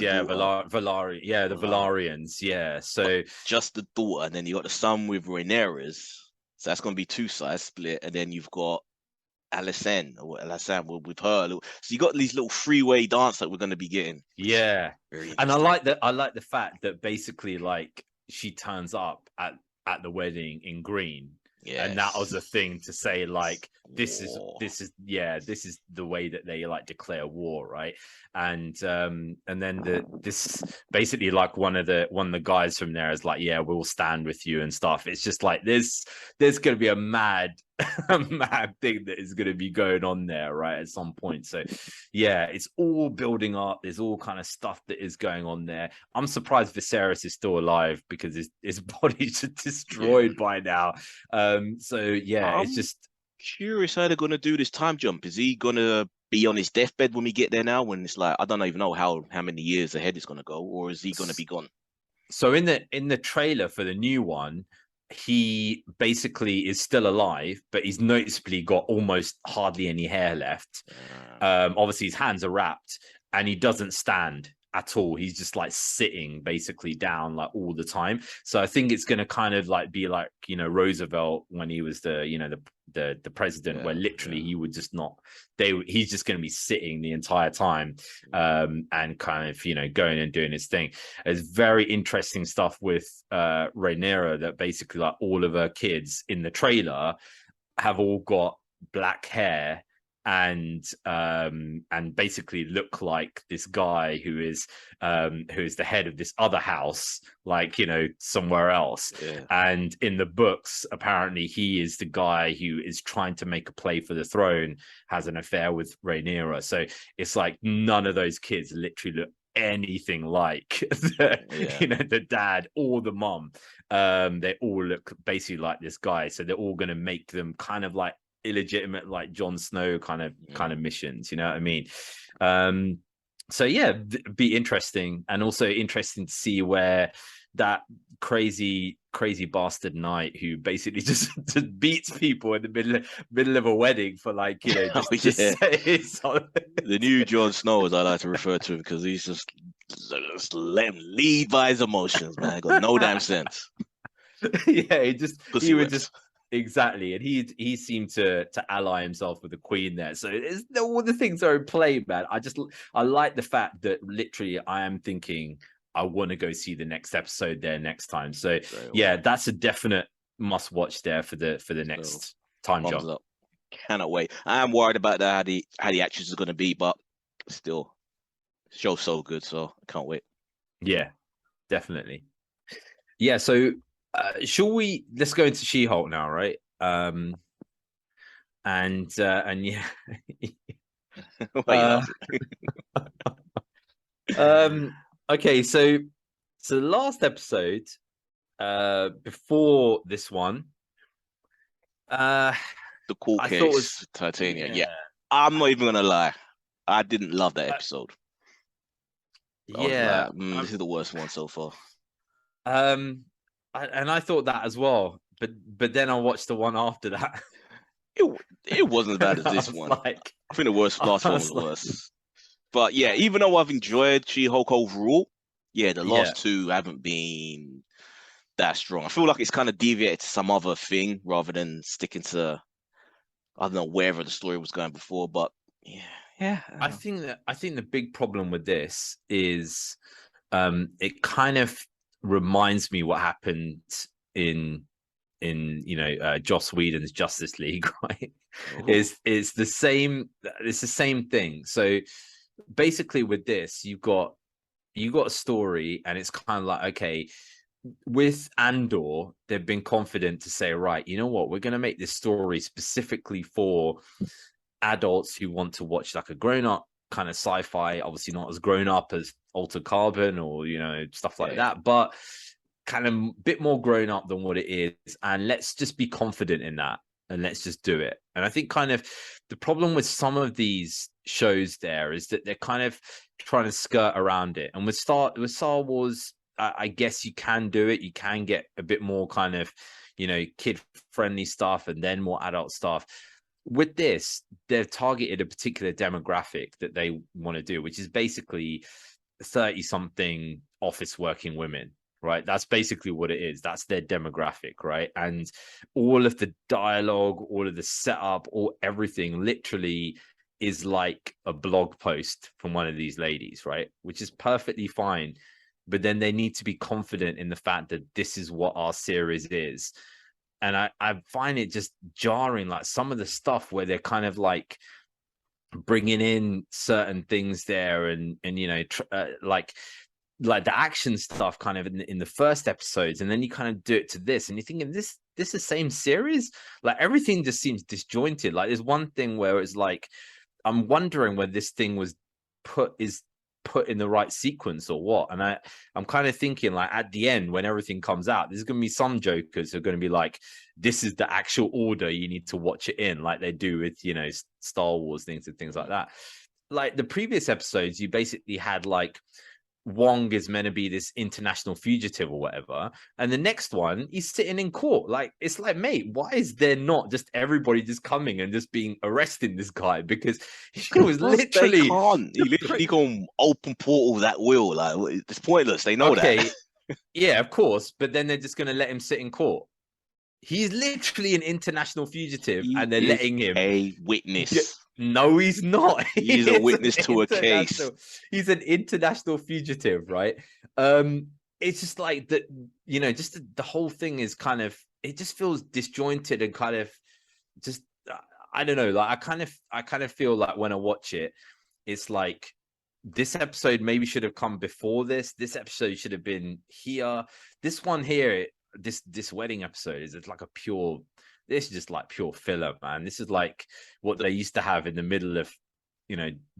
Speaker 8: yeah, Valari, yeah, the Valarians, yeah. So
Speaker 9: just the daughter, and then you got the son with Rhaenyra's. So that's going to be two sides split, and then you've got Alysanne with her. So you got these little three-way dance that we're going to be getting.
Speaker 8: Yeah, and I like the fact that basically like she turns up at the wedding in green. Yeah, and that was a thing to say like this is the way that they like declare war, right? And then this basically like one of the guys from there is like, yeah, we'll stand with you and stuff. It's just like there's gonna be a mad thing that is gonna be going on there, right, at some point. So yeah, it's all building up. There's all kind of stuff that is going on there. I'm surprised Viserys is still alive because his body's destroyed by now. So yeah, it's just
Speaker 9: curious how they're gonna do this time jump. Is he gonna be on his deathbed when we get there now? When it's like I don't even know how many years ahead it's gonna go, or is he gonna be gone?
Speaker 8: So in the trailer for the new one, he basically is still alive, but he's noticeably got almost hardly any hair left. Obviously his hands are wrapped and he doesn't stand at all. He's just like sitting basically down like all the time. So I think it's going to kind of like be like, you know, Roosevelt when he was the president, where literally he would just not, he's just going to be sitting the entire time and kind of, you know, going and doing his thing. There's very interesting stuff with Rhaenyra that basically like all of her kids in the trailer have all got black hair and basically look like this guy who is the head of this other house, like, you know, somewhere else. And in the books, apparently he is the guy who is trying to make a play for the throne, has an affair with Rhaenyra. So it's like none of those kids literally look anything like you know, the dad or the mom. They all look basically like this guy, so they're all going to make them kind of like illegitimate, like Jon Snow kind of missions, you know what I mean? So yeah, be interesting, and also interesting to see where that crazy bastard knight who basically just beats people in the middle of a wedding for like, you know, just say something.
Speaker 9: The new Jon Snow, as I like to refer to him, because he's just let him lead by his emotions, man. Got no damn sense.
Speaker 8: Yeah, he would just exactly, and he seemed to ally himself with the queen there. So it's all the things are in play, man. I like the fact that literally I am thinking I want to go see the next episode there next time. So yeah, that's a definite must watch there for the next time jump.
Speaker 9: Up. Cannot wait. I am worried about how the actress is going to be, but still, show's so good, so I can't wait.
Speaker 8: Yeah, definitely. Yeah, so let's go into She-Hulk now, right? And yeah. Okay, so the last episode before this one,
Speaker 9: the cool case Titania. Yeah, I'm not even gonna lie, I didn't love that episode.
Speaker 8: Yeah,
Speaker 9: like, this is the worst one so far.
Speaker 8: And I thought that as well, but then I watched the one after that.
Speaker 9: It wasn't as bad as this one. Like, I think the last one was worse. But yeah, even though I've enjoyed She-Hulk overall, yeah, the last two haven't been that strong. I feel like it's kind of deviated to some other thing rather than sticking to, I don't know, wherever the story was going before. But yeah.
Speaker 8: I think the big problem with this is it kind of reminds me what happened in Joss Whedon's Justice League, right? It's the same thing. So basically with this, you got a story, and it's kind of like, okay, with Andor, they've been confident to say, right, you know what, we're going to make this story specifically for adults who want to watch like a grown-up kind of sci-fi, obviously not as grown up as Altered Carbon or stuff like that, but kind of a bit more grown up than what it is, and let's just be confident in that, and let's just do it. And I think kind of the problem with some of these shows there is that they're kind of trying to skirt around it. And with Star Wars, I guess you can do it. You can get a bit more kind of kid friendly stuff and then more adult stuff. With this, they've targeted a particular demographic that they want to do, which is basically 30-something office working women, right? That's basically what it is. That's their demographic, right? And all of the dialogue, all of the setup, everything literally is like a blog post from one of these ladies, right? Which is perfectly fine. But then they need to be confident in the fact that this is what our series is. And I find it just jarring, like some of the stuff where they're kind of bringing in certain things there, and like the action stuff kind of in the first episodes, and then you kind of do it to this, and you're thinking this is the same series. Like everything just seems disjointed. Like there's one thing where it's like I'm wondering whether this thing was put in the right sequence or what. And I'm kind of thinking like at the end when everything comes out, there's going to be some jokers who are going to be like, this is the actual order you need to watch it in, like they do with Star Wars things and things like that. Like the previous episodes, you basically had like Wong is meant to be this international fugitive or whatever, and the next one he's sitting in court. Like it's like, mate, why is there not just everybody just coming and just being arresting this guy? Because he was literally
Speaker 9: he literally can open portal that will, like it's pointless. They know that.
Speaker 8: Yeah, of course, but then they're just going to let him sit in court. He's literally an international fugitive, and they're letting him
Speaker 9: a witness.
Speaker 8: No, he's not.
Speaker 9: He's a witness to a case.
Speaker 8: He's an international fugitive, right? It's just like that, just the whole thing is kind of, it just feels disjointed and kind of just, I don't know. Like I kind of feel like when I watch it, it's like this episode maybe should have come before this. This episode should have been here. This one here, this wedding episode is like a pure. This is just like pure filler, man. This is like what they used to have in the middle of,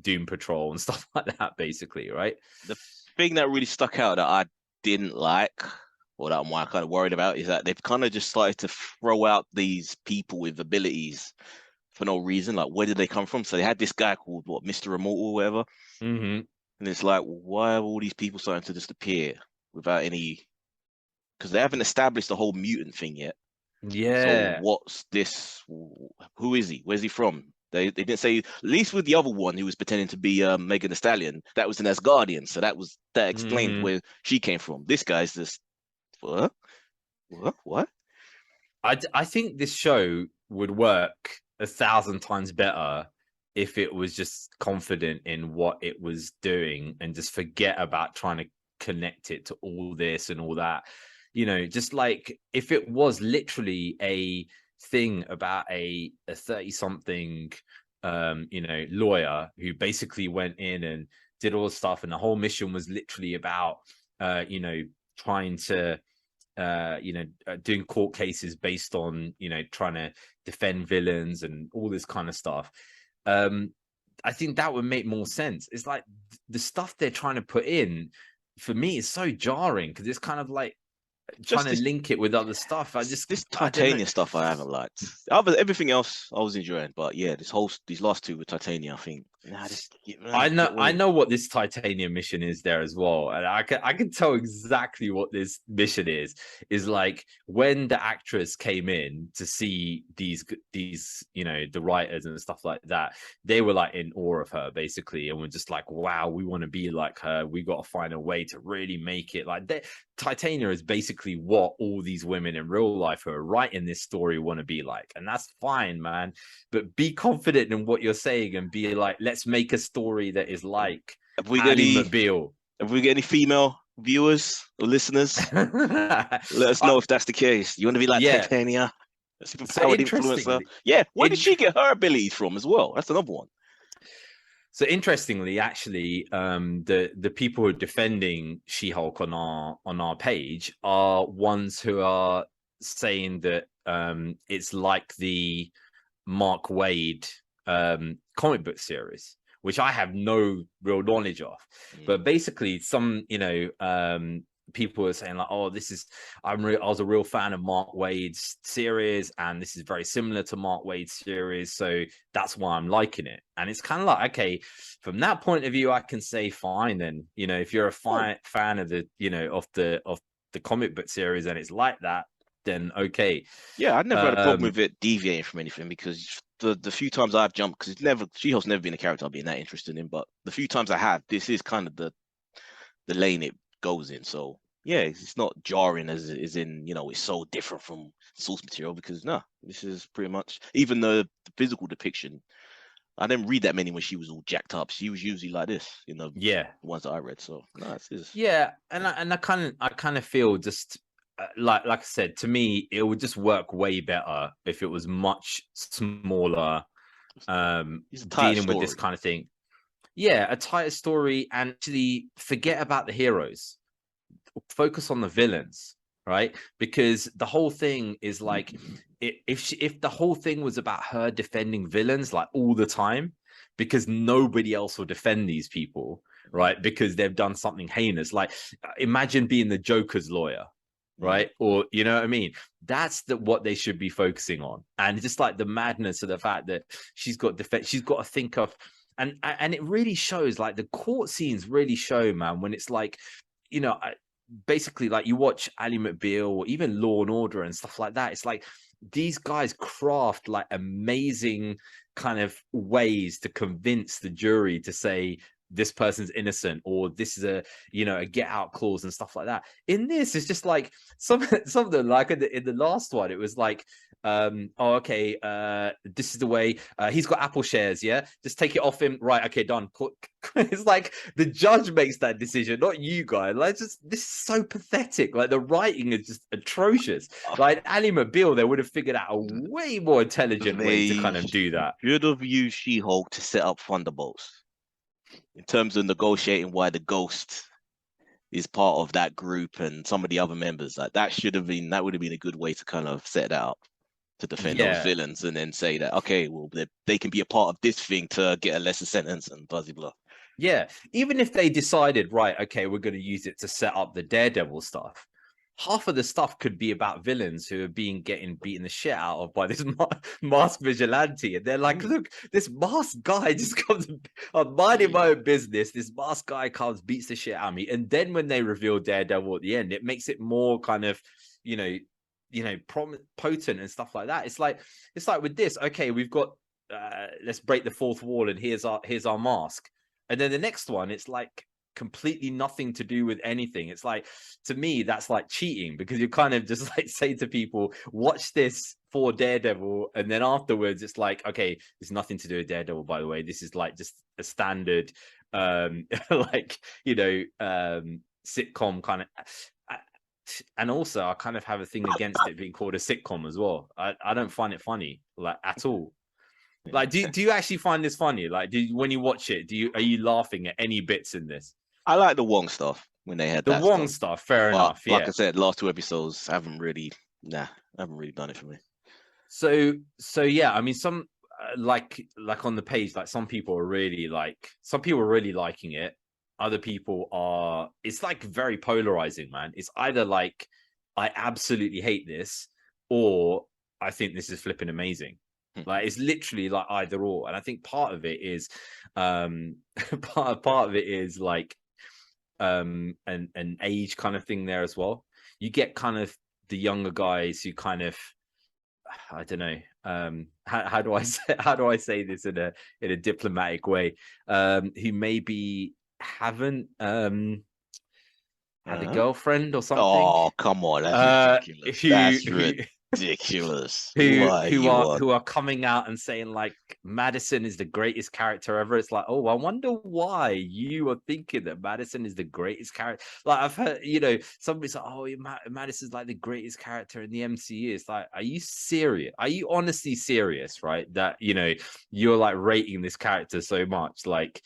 Speaker 8: Doom Patrol and stuff like that, basically, right?
Speaker 9: The thing that really stuck out that I didn't like, or that I'm kind of worried about, is that they've kind of just started to throw out these people with abilities for no reason. Like, where did they come from? So they had this guy called, Mr. Immortal or whatever.
Speaker 8: Mm-hmm.
Speaker 9: And it's like, why are all these people starting to just appear without any... Because they haven't established the whole mutant thing yet.
Speaker 8: Yeah.
Speaker 9: So what's this? Who is he? Where's he from? They didn't say. At least with the other one who was pretending to be Megan Thee Stallion, that was an Asgardian, so that explained where she came from. This guy's just what?
Speaker 8: I think this show would work 1,000 times better if it was just confident in what it was doing and just forget about trying to connect it to all this and all that. Just like if it was literally a thing about a 30-something, lawyer who basically went in and did all the stuff, and the whole mission was literally about, trying to, doing court cases based on, trying to defend villains and all this kind of stuff. I think that would make more sense. It's like the stuff they're trying to put in for me is so jarring because it's kind of like trying to link it with other stuff.
Speaker 9: This Titania stuff I haven't liked. Everything else I was enjoying, but yeah, these last two with Titania, I think.
Speaker 8: I know what this Titanium mission is there as well, and I can tell exactly what this mission is like when the actress came in to see these the writers and stuff like that, they were like in awe of her basically, and were just like, wow, we want to be like her. We got to find a way to really make it like that. Titania is basically what all these women in real life who are writing this story want to be like, and that's fine, man, but be confident in what you're saying and be like, let's make a story that is like Ally McBeal.
Speaker 9: Have we got any female viewers or listeners? Let us know if that's the case. You want to be like
Speaker 8: Yeah.
Speaker 9: Titania, a
Speaker 8: So
Speaker 9: superpowered influencer?
Speaker 8: interestingly,
Speaker 9: Yeah. Where did she get her abilities from as well? That's another one.
Speaker 8: So interestingly, actually, the people who are defending She-Hulk on our page are ones who are saying that it's like the Mark Waid comic book series, which I have no real knowledge of. But basically, some people are saying like, oh, this is I was a real fan of Mark Waid's series, and this is very similar to Mark Waid's series, so that's why I'm liking it. And it's kind of like, okay, from that point of view, I can say fine. Then if you're a fan of the of the comic book series and it's like that, then okay.
Speaker 9: Yeah, I never had a problem with it deviating from anything, because the few times I've jumped, because She-Hulk's never been a character I've been that interested in, but the few times I have, this is kind of the lane it goes in. So yeah, it's not jarring as in it's so different from source material, because this is pretty much, even the physical depiction, I didn't read that many when she was all jacked up. She was usually like this, the ones that I read. So it's
Speaker 8: yeah, and I kind of feel just like I said, to me it would just work way better if it was much smaller, dealing with this kind of thing. Yeah, a tighter story, and actually forget about the heroes, focus on the villains, right? Because the whole thing is like, if the whole thing was about her defending villains like all the time, because nobody else will defend these people, right? Because they've done something heinous. Like, imagine being the Joker's lawyer, right? Or you know what I mean? That's what they should be focusing on. And just like the madness of the fact that she's got to think of, and it really shows, like the court scenes really show, man, when it's like, basically, like you watch Ally McBeal or even Law and Order and stuff like that. It's like these guys craft like amazing kind of ways to convince the jury to say this person's innocent, or this is a get out clause and stuff like that. In this, it's just like some of them, like in the last one, it was like, this is the way, he's got Apple shares, yeah, just take it off him, right? Okay, done. It's like the judge makes that decision, not you guys. Like, this is so pathetic. Like, the writing is just atrocious. Like Ally McBeal, they would have figured out a way more intelligent way to kind of do that.
Speaker 9: Should have used She-Hulk to set up Thunderbolts in terms of negotiating why the Ghost is part of that group and some of the other members. Like, that would have been a good way to kind of set that up, to defend those villains, and then say that, okay, well, they can be a part of this thing to get a lesser sentence and blah blah.
Speaker 8: Yeah, even if they decided, right, okay, we're going to use it to set up the Daredevil stuff, half of the stuff could be about villains who are getting beaten the shit out of by this masked vigilante, and they're like, look, this masked guy just comes, I'm minding my own business, this masked guy comes, beats the shit out of me. And then when they reveal Daredevil at the end, it makes it more kind of potent and stuff like that. It's like with this, okay, we've got let's break the fourth wall, and here's our mask. And then the next one, it's like completely nothing to do with anything. It's like, to me, that's like cheating, because you kind of just like say to people, watch this for Daredevil, and then afterwards it's like, okay, there's nothing to do with Daredevil, by the way. This is like just a standard sitcom kind of. And also, I kind of have a thing against it being called a sitcom as well. I don't find it funny, like, at all. Like, do you actually find this funny? Like, when you watch it, are you laughing at any bits in this?
Speaker 9: I like the Wong stuff when they had
Speaker 8: the Wong stuff. Fair enough.
Speaker 9: Like I said, last 2 episodes haven't really done it for me.
Speaker 8: So yeah, I mean, some like on the page, like some people are really liking it. Other people are. It's like very polarizing, man. It's either like, I absolutely hate this, or I think this is flipping amazing. Like, it's literally like either or. And I think part of it is part of it is like an age kind of thing there as well. You get kind of the younger guys who kind of, I don't know, how do I say this in a diplomatic way, who maybe haven't had a girlfriend or something.
Speaker 9: Oh, come on, that's ridiculous. That's Ridiculous.
Speaker 8: who
Speaker 9: What
Speaker 8: who
Speaker 9: you
Speaker 8: are
Speaker 9: want?
Speaker 8: who are coming out and saying like Madison is the greatest character ever. It's like, oh, I wonder why you are thinking that Madison is the greatest character. Like I've heard, somebody's like, oh, Madison's like the greatest character in the MCU. It's like, are you serious? Are you honestly serious? Right? That you're like rating this character so much, like.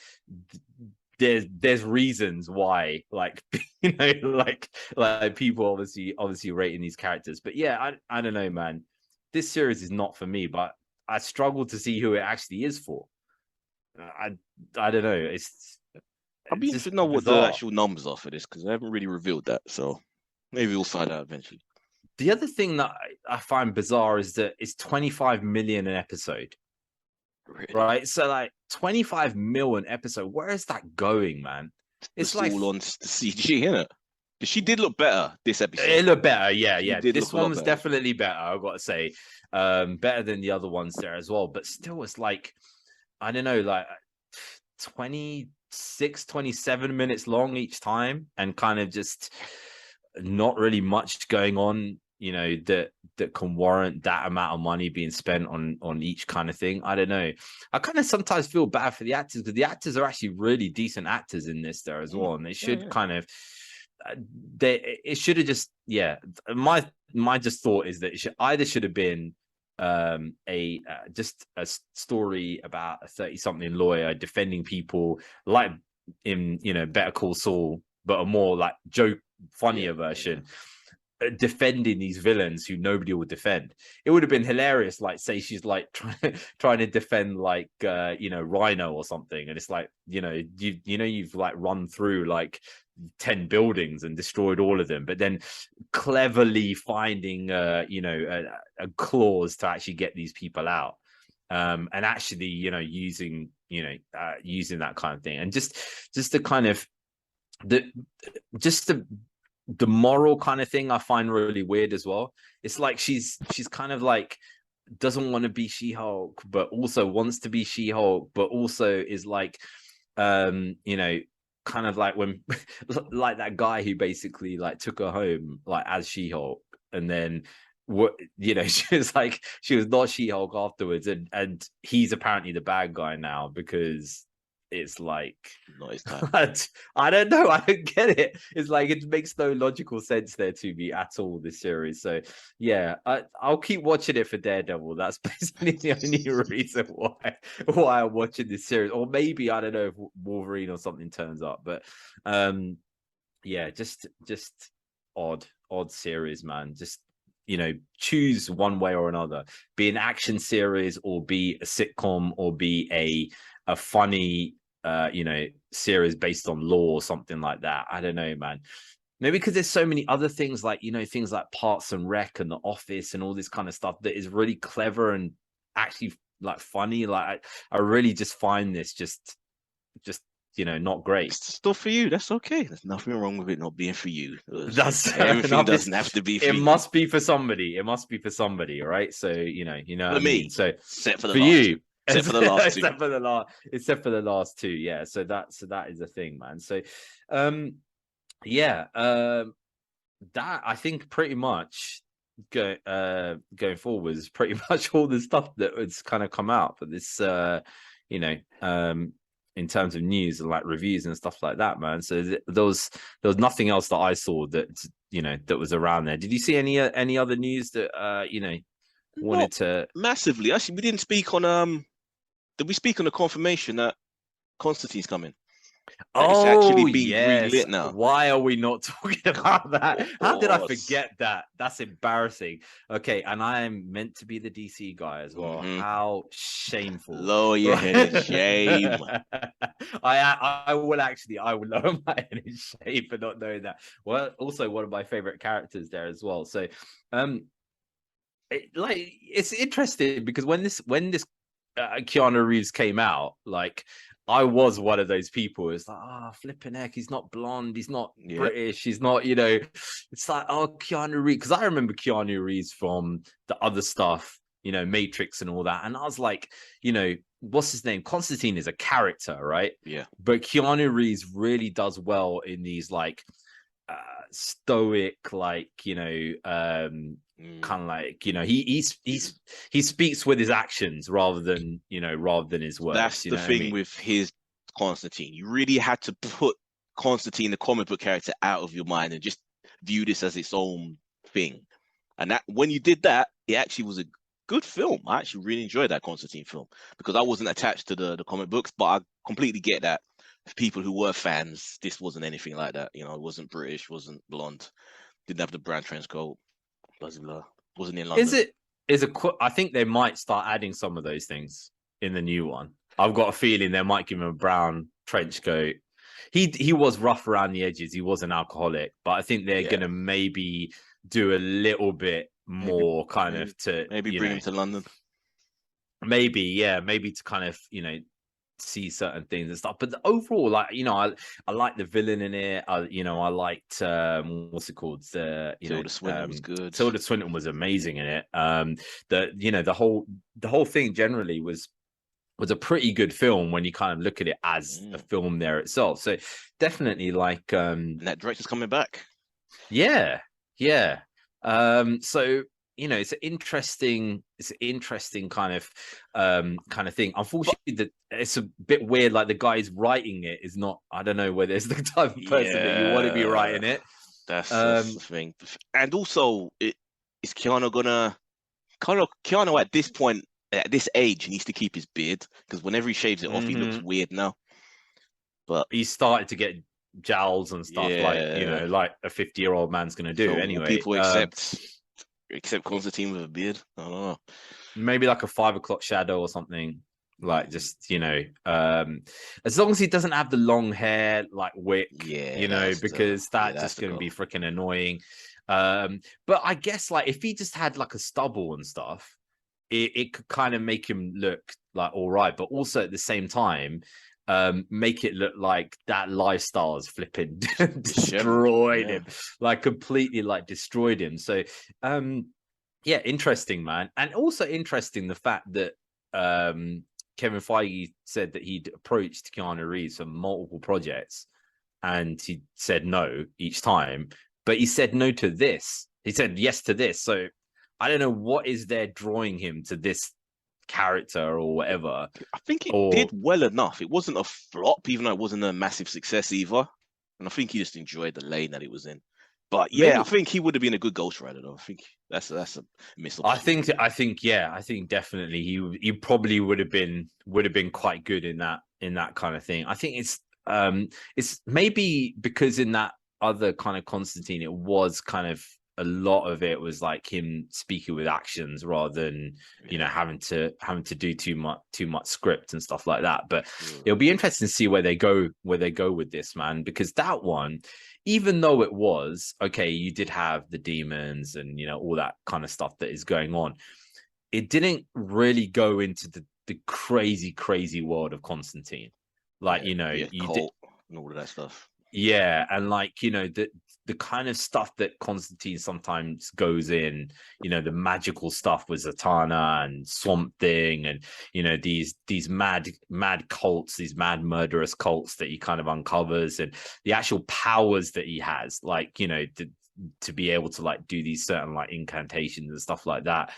Speaker 8: There's reasons why, like like people obviously rating these characters, but yeah, I don't know, man. This series is not for me, but I struggle to see who it actually is for. I don't know.
Speaker 9: I'd be
Speaker 8: It's
Speaker 9: interested
Speaker 8: just
Speaker 9: to know what the
Speaker 8: bizarre.
Speaker 9: actual numbers are for this because they haven't really revealed that. So maybe we'll find out eventually.
Speaker 8: The other thing that I find bizarre is that it's 25 million an episode.
Speaker 9: Really?
Speaker 8: Right, so like 25 mil an episode. Where is that going, man?
Speaker 9: It's
Speaker 8: like
Speaker 9: all on the CG, innit? Because she did look better this episode.
Speaker 8: It looked better, yeah.
Speaker 9: Did
Speaker 8: This
Speaker 9: look a lot
Speaker 8: one was
Speaker 9: better.
Speaker 8: definitely better, I've got to say. Better than the other ones there as well. But still, it's like, I don't know, like 26, 27 minutes long each time, and kind of just not really much going on, that can warrant that amount of money being spent on each kind of thing. I don't know. I kind of sometimes feel bad for the actors because the actors are actually really decent actors in this there as well, and they should kind of it should have just my just thought is that it should have been just a story about a 30-something lawyer defending people like in Better Call Saul, but a more like joke funnier version. Defending these villains who nobody would defend. It would have been hilarious, like say she's like trying to defend like Rhino or something, and it's like you've like run through like 10 buildings and destroyed all of them, but then cleverly finding a clause to actually get these people out, and actually using that kind of thing, and just the kind of the moral kind of thing I find really weird as well. It's like she's kind of like doesn't want to be She-Hulk, but also wants to be She-Hulk, but also is like, kind of like when like that guy who basically like took her home like as She-Hulk, and then she was not She-Hulk afterwards, and he's apparently the bad guy now because it's like
Speaker 9: not his time.
Speaker 8: I don't know. I don't get it. It's like it makes no logical sense there to me at all, this series. So yeah, I'll keep watching it for Daredevil. That's basically the only reason why I'm watching this series. Or maybe I don't know if Wolverine or something turns up. But yeah, just odd series, man. Just choose one way or another. Be an action series, or be a sitcom, or be a funny series based on law or something like that. I don't know, man. Maybe because there's so many other things like things like Parks and Rec and The Office and all this kind of stuff that is really clever and actually like funny. Like I really just find this just not great.
Speaker 9: It's still for you. That's okay. There's nothing wrong with it not being for you.
Speaker 8: That's
Speaker 9: everything doesn't have to be for
Speaker 8: it.
Speaker 9: You.
Speaker 8: Must be for somebody. It must be for somebody, right? So you know
Speaker 9: for me.
Speaker 8: mean? So
Speaker 9: except for
Speaker 8: for you.
Speaker 9: Except for the last two.
Speaker 8: Except for the last two, yeah. So that is a thing, man. So that I think pretty much going forward is pretty much all the stuff that has kind of come out for this in terms of news and like reviews and stuff like that, man. So there was nothing else that I saw that that was around there. Did you see any other news that wanted
Speaker 9: Not
Speaker 8: to
Speaker 9: massively? Actually, we didn't speak on did we speak on the confirmation that Constantine's coming? It's actually being greenlit now.
Speaker 8: Why are we not talking about that? How did I
Speaker 9: course.
Speaker 8: forget that? That's embarrassing. Okay, and I am meant to be the DC guy as well. How shameful!
Speaker 9: Lower your head in shame.
Speaker 8: I will lower my head in shame for not knowing that. Well, also one of my favorite characters there as well. So, it's interesting because when this Keanu Reeves came out, like I was one of those people. It's like, flipping heck, he's not blonde, he's not British, he's not, it's like, Keanu Reeves. Because I remember Keanu Reeves from the other stuff, Matrix and all that. And I was like, what's his name? Constantine is a character, right?
Speaker 9: Yeah.
Speaker 8: But Keanu Reeves really does well in these like stoic, like kind of like, you know, he speaks with his actions rather than his words.
Speaker 9: That's the thing with his Constantine. You really had to put Constantine, the comic book character, out of your mind and just view this as its own thing. And that when you did that, it actually was a good film. I actually really enjoyed that Constantine film because I wasn't attached to the comic books, but I completely get that for people who were fans, this wasn't anything like that. You know, it wasn't British, wasn't blonde, didn't have the brand trench coat, blah blah blah. Wasn't in London.
Speaker 8: I think they might start adding some of those things in the new one. I've got a feeling they might give him a brown trench coat. He was rough around the edges. He was an alcoholic, but I think they're gonna maybe do a little bit more to
Speaker 9: maybe bring him to London.
Speaker 8: Maybe to kind of, you know, see certain things and stuff. But overall, like, you know, I like the villain in it. I liked what's it called?
Speaker 9: Tilda Swinton was good.
Speaker 8: Tilda Swinton was amazing in it. The whole thing generally was a pretty good film when you kind of look at it as a film there itself. So definitely like
Speaker 9: and that director's coming back.
Speaker 8: Yeah. So, you know, it's an interesting kind of thing. Unfortunately, it's a bit weird. Like the guy writing it is not. I don't know whether it's the type of person that you want to be writing it.
Speaker 9: That's the thing. And also, is Keanu Keanu at this point, at this age, needs to keep his beard because whenever he shaves it off, he looks weird now. But
Speaker 8: he started to get jowls and stuff, like, you know, like a 50-year-old man's going to do. So anyway,
Speaker 9: people accept Constantine with a beard. I don't know.
Speaker 8: Maybe like a 5 o'clock shadow or something. Like, just, you know, as long as he doesn't have the long hair like Wick, you know, because that's just going to be freaking annoying. But I guess like if he just had like a stubble and stuff, it could kind of make him look like all right, but also at the same time, make it look like that lifestyle is flipping destroyed him, like completely like destroyed him. So yeah, interesting, man. And also interesting the fact that Kevin Feige said that he'd approached Keanu Reeves for multiple projects and he said no each time, but he said no to this. He said yes to this. So I don't know what is there drawing him to this character or whatever.
Speaker 9: I think it did well enough. It wasn't a flop, even though it wasn't a massive success either. And I think he just enjoyed the lane that it was in. But yeah, I think he would have been a good Ghost Rider though. I think that's a miss.
Speaker 8: I think definitely he probably would have been quite good in that kind of thing. I think it's maybe because in that other kind of Constantine, it was kind of a lot of it was like him speaking with actions rather than you know having to do too much script and stuff like that. But it'll be interesting to see where they go with this, man, because that one, even though it was okay, you did have the demons and you know all that kind of stuff that is going on, it didn't really go into the crazy world of Constantine, like you know you did
Speaker 9: and all of that stuff.
Speaker 8: Yeah, and like you know the kind of stuff that Constantine sometimes goes in, you know, the magical stuff with Zatanna and Swamp Thing, and you know these mad cults, these mad murderous cults that he kind of uncovers, and the actual powers that he has, like you know to be able to like do these certain like incantations and stuff like that.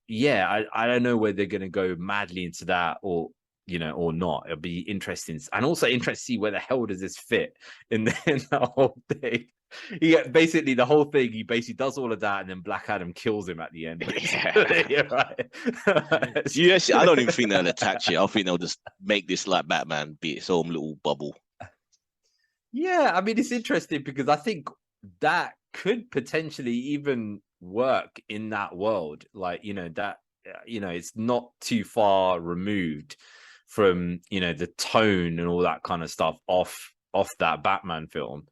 Speaker 8: Yeah, I don't know whether they're going to go madly into that or you know, or not. It'll be interesting, and also interesting to see where the hell does this fit in the whole thing. Yeah, basically the whole thing. He basically does all of that, and then Black Adam kills him at the end. Yeah, right.
Speaker 9: Yes, I don't even think they'll attach it. I think they'll just make this like Batman be its own little bubble.
Speaker 8: Yeah, I mean it's interesting because I think that could potentially even work in that world. Like you know that you know it's not too far removed from you know the tone and all that kind of stuff off that Batman film.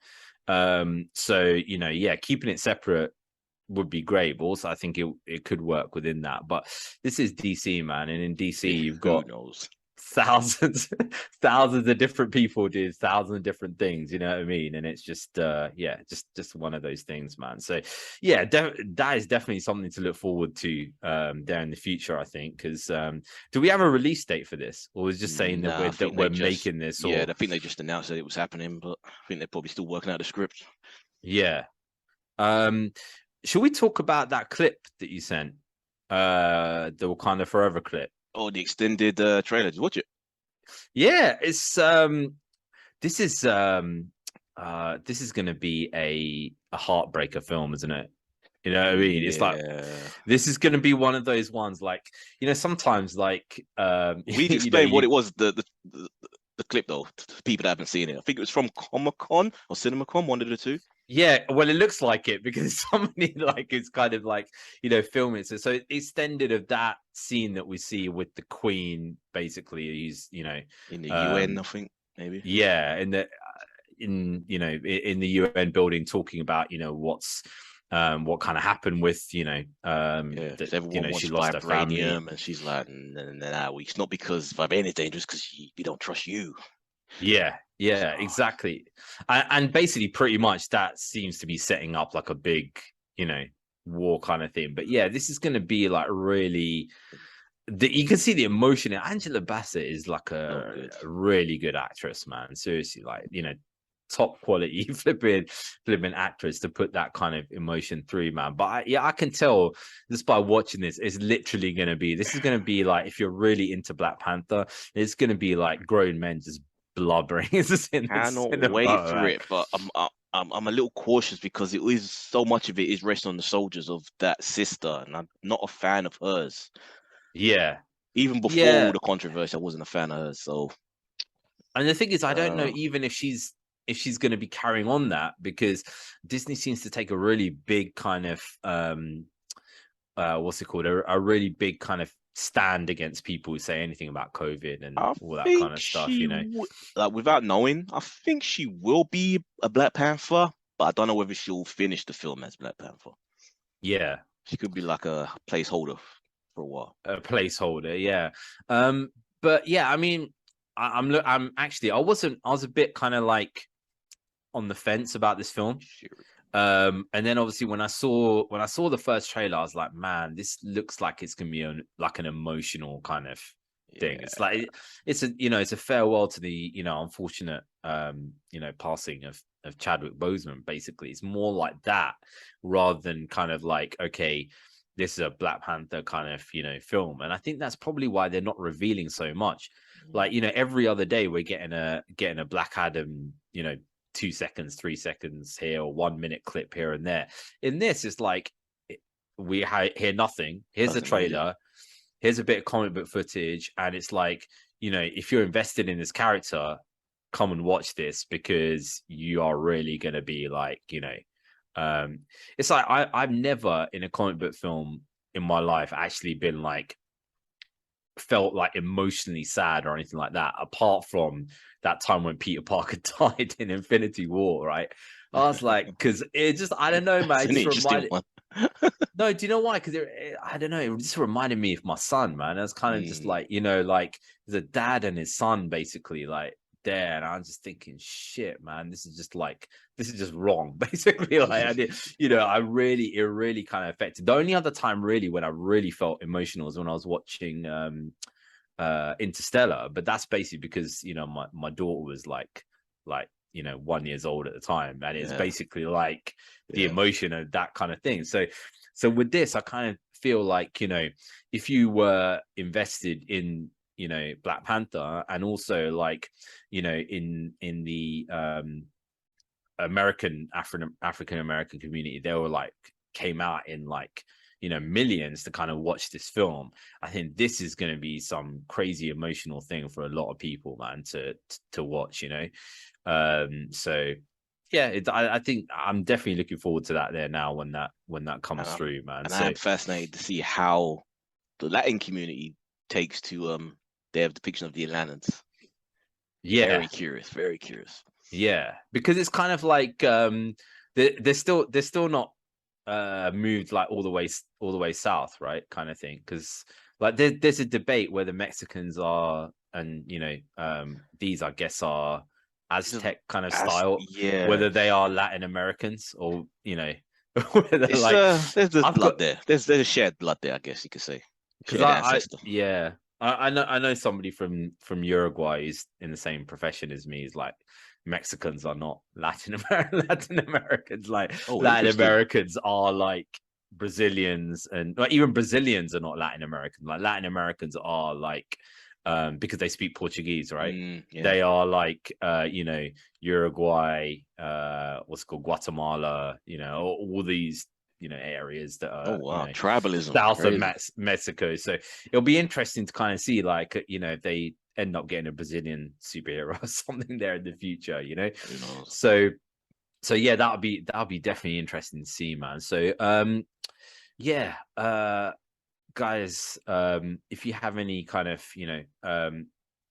Speaker 8: So you know, yeah, keeping it separate would be great, but also I think it could work within that. But this is DC, man, and in DC you've got thousands of different people do thousands of different things, you know what I mean? And it's just yeah, just one of those things, man. So yeah, that is definitely something to look forward to there in the future, I think, because do we have a release date for this, or was just saying that we're making this? Or...
Speaker 9: Yeah, I think they just announced that it was happening, but I think they're probably still working out the script.
Speaker 8: Yeah. should we talk about that clip that you sent? The Wakanda Forever clip.
Speaker 9: Oh, the extended trailer. Just watch it.
Speaker 8: Yeah, it's this is gonna be a heartbreaker film, isn't it? You know what I mean? It's like this is gonna be one of those ones, like, you know, sometimes like
Speaker 9: We explain what it was, the clip though, to people that haven't seen it. I think it was from Comic-Con or CinemaCon, one of the two.
Speaker 8: Yeah, well, it looks like it because somebody like it's kind of like, you know, filming. So it's extended of that scene that we see with the Queen, basically. He's, you know,
Speaker 9: in the UN, I think, maybe.
Speaker 8: Yeah, in you know, in the UN building, talking about, you know, what kind of happened with, you know, that,
Speaker 9: everyone
Speaker 8: you know,
Speaker 9: wants
Speaker 8: she lost her family,
Speaker 9: and she's like, nah, it's not because vibranium is dangerous, because we don't trust you.
Speaker 8: Yeah, exactly. And basically, pretty much that seems to be setting up like a big, you know, war kind of thing. But yeah, this is going to be like really. You can see the emotion. Angela Bassett is like a really good actress, man. Seriously, like, you know, top quality flipping actress to put that kind of emotion through, man. But I can tell just by watching this, it's literally going to be. This is going to be like, if you're really into Black Panther, it's going to be like grown men just blubbering.
Speaker 9: Cannot wait for it, but I'm a little cautious because it is so much of it is resting on the soldiers of that sister, and I'm not a fan of hers.
Speaker 8: Yeah,
Speaker 9: even before all the controversy, I wasn't a fan of hers. So,
Speaker 8: and the thing is, I don't know even if she's going to be carrying on that, because Disney seems to take a really big kind of what's it called, a really big kind of stand against people who say anything about COVID and all that kind of stuff, you know.
Speaker 9: Like, without knowing, I think she will be a Black Panther, but I don't know whether she'll finish the film as Black Panther.
Speaker 8: Yeah,
Speaker 9: she could be like a placeholder for a while.
Speaker 8: A placeholder, yeah. But yeah, I mean, I'm actually, I was a bit kind of like on the fence about this film. And then obviously when I saw the first trailer, I was like, man, this looks like it's gonna be like an emotional kind of thing. It's like it's a farewell to the, you know, unfortunate you know, passing of Chadwick Boseman. Basically, it's more like that rather than kind of like, okay, this is a Black Panther kind of, you know, film. And I think that's probably why they're not revealing so much. Like, you know, every other day we're getting a Black Adam, you know, 2 seconds, 3 seconds here, or 1 minute clip here and there. In this, it's like we hear nothing. Here's a trailer. Here's a bit of comic book footage, and it's like, you know, if you're invested in this character, come and watch this, because you are really going to be like, you know, it's like I've never in a comic book film in my life actually been like, felt like emotionally sad or anything like that, apart from that time when Peter Parker died in Infinity War, right? I was like, because it just, I don't know, man. It just reminded... No, do you know why? Because I don't know, it just reminded me of my son, man. It was kind of just like, you know, like there's a dad and his son basically like there, and I'm just thinking, shit, man, this is just wrong, basically. Like, I did, you know, it really kind of affected. The only other time really when I really felt emotional was when I was watching Interstellar, but that's basically because, you know, my daughter was like you know, 1 year old at the time, and it's basically like the emotion of that kind of thing. So with this, I kind of feel like, you know, if you were invested in, you know, Black Panther, and also like, you know, in the African American community, they were like came out in like, you know, millions to kind of watch this film. I think this is going to be some crazy emotional thing for a lot of people, man, to watch, you know. So yeah, I think I'm definitely looking forward to that there now when that comes through, man.
Speaker 9: And I'm fascinated to see how the Latin community takes to their depiction of the Atlanteans.
Speaker 8: Yeah,
Speaker 9: very curious.
Speaker 8: Yeah, because it's kind of like they're still not moved like all the way south, right, kind of thing. Because like there's a debate where the Mexicans are, and you know, these I guess are Aztec kind of style, whether they are Latin Americans or, you know, whether like
Speaker 9: there's blood there. There's a shared blood there, I guess you could say.
Speaker 8: I know somebody from Uruguay who's in the same profession as me. He's like Mexicans are not Latin Americans. Like
Speaker 9: Oh,
Speaker 8: Latin
Speaker 9: interesting.
Speaker 8: Americans are like Brazilians, and like, even Brazilians are not Latin American. Like Latin Americans are like because they speak Portuguese, right?
Speaker 9: Yeah.
Speaker 8: They are like you know, Uruguay, what's it called, Guatemala, you know, all these, you know, areas that are,
Speaker 9: Oh wow,
Speaker 8: you know,
Speaker 9: tribalism.
Speaker 8: south
Speaker 9: Crazy.
Speaker 8: of Mexico. So it'll be interesting to kind of see, like, you know, if they end up getting a Brazilian superhero or something there in the future, you know.
Speaker 9: Who knows?
Speaker 8: So yeah, that'll be definitely interesting to see, man. So yeah, guys, if you have any kind of, you know,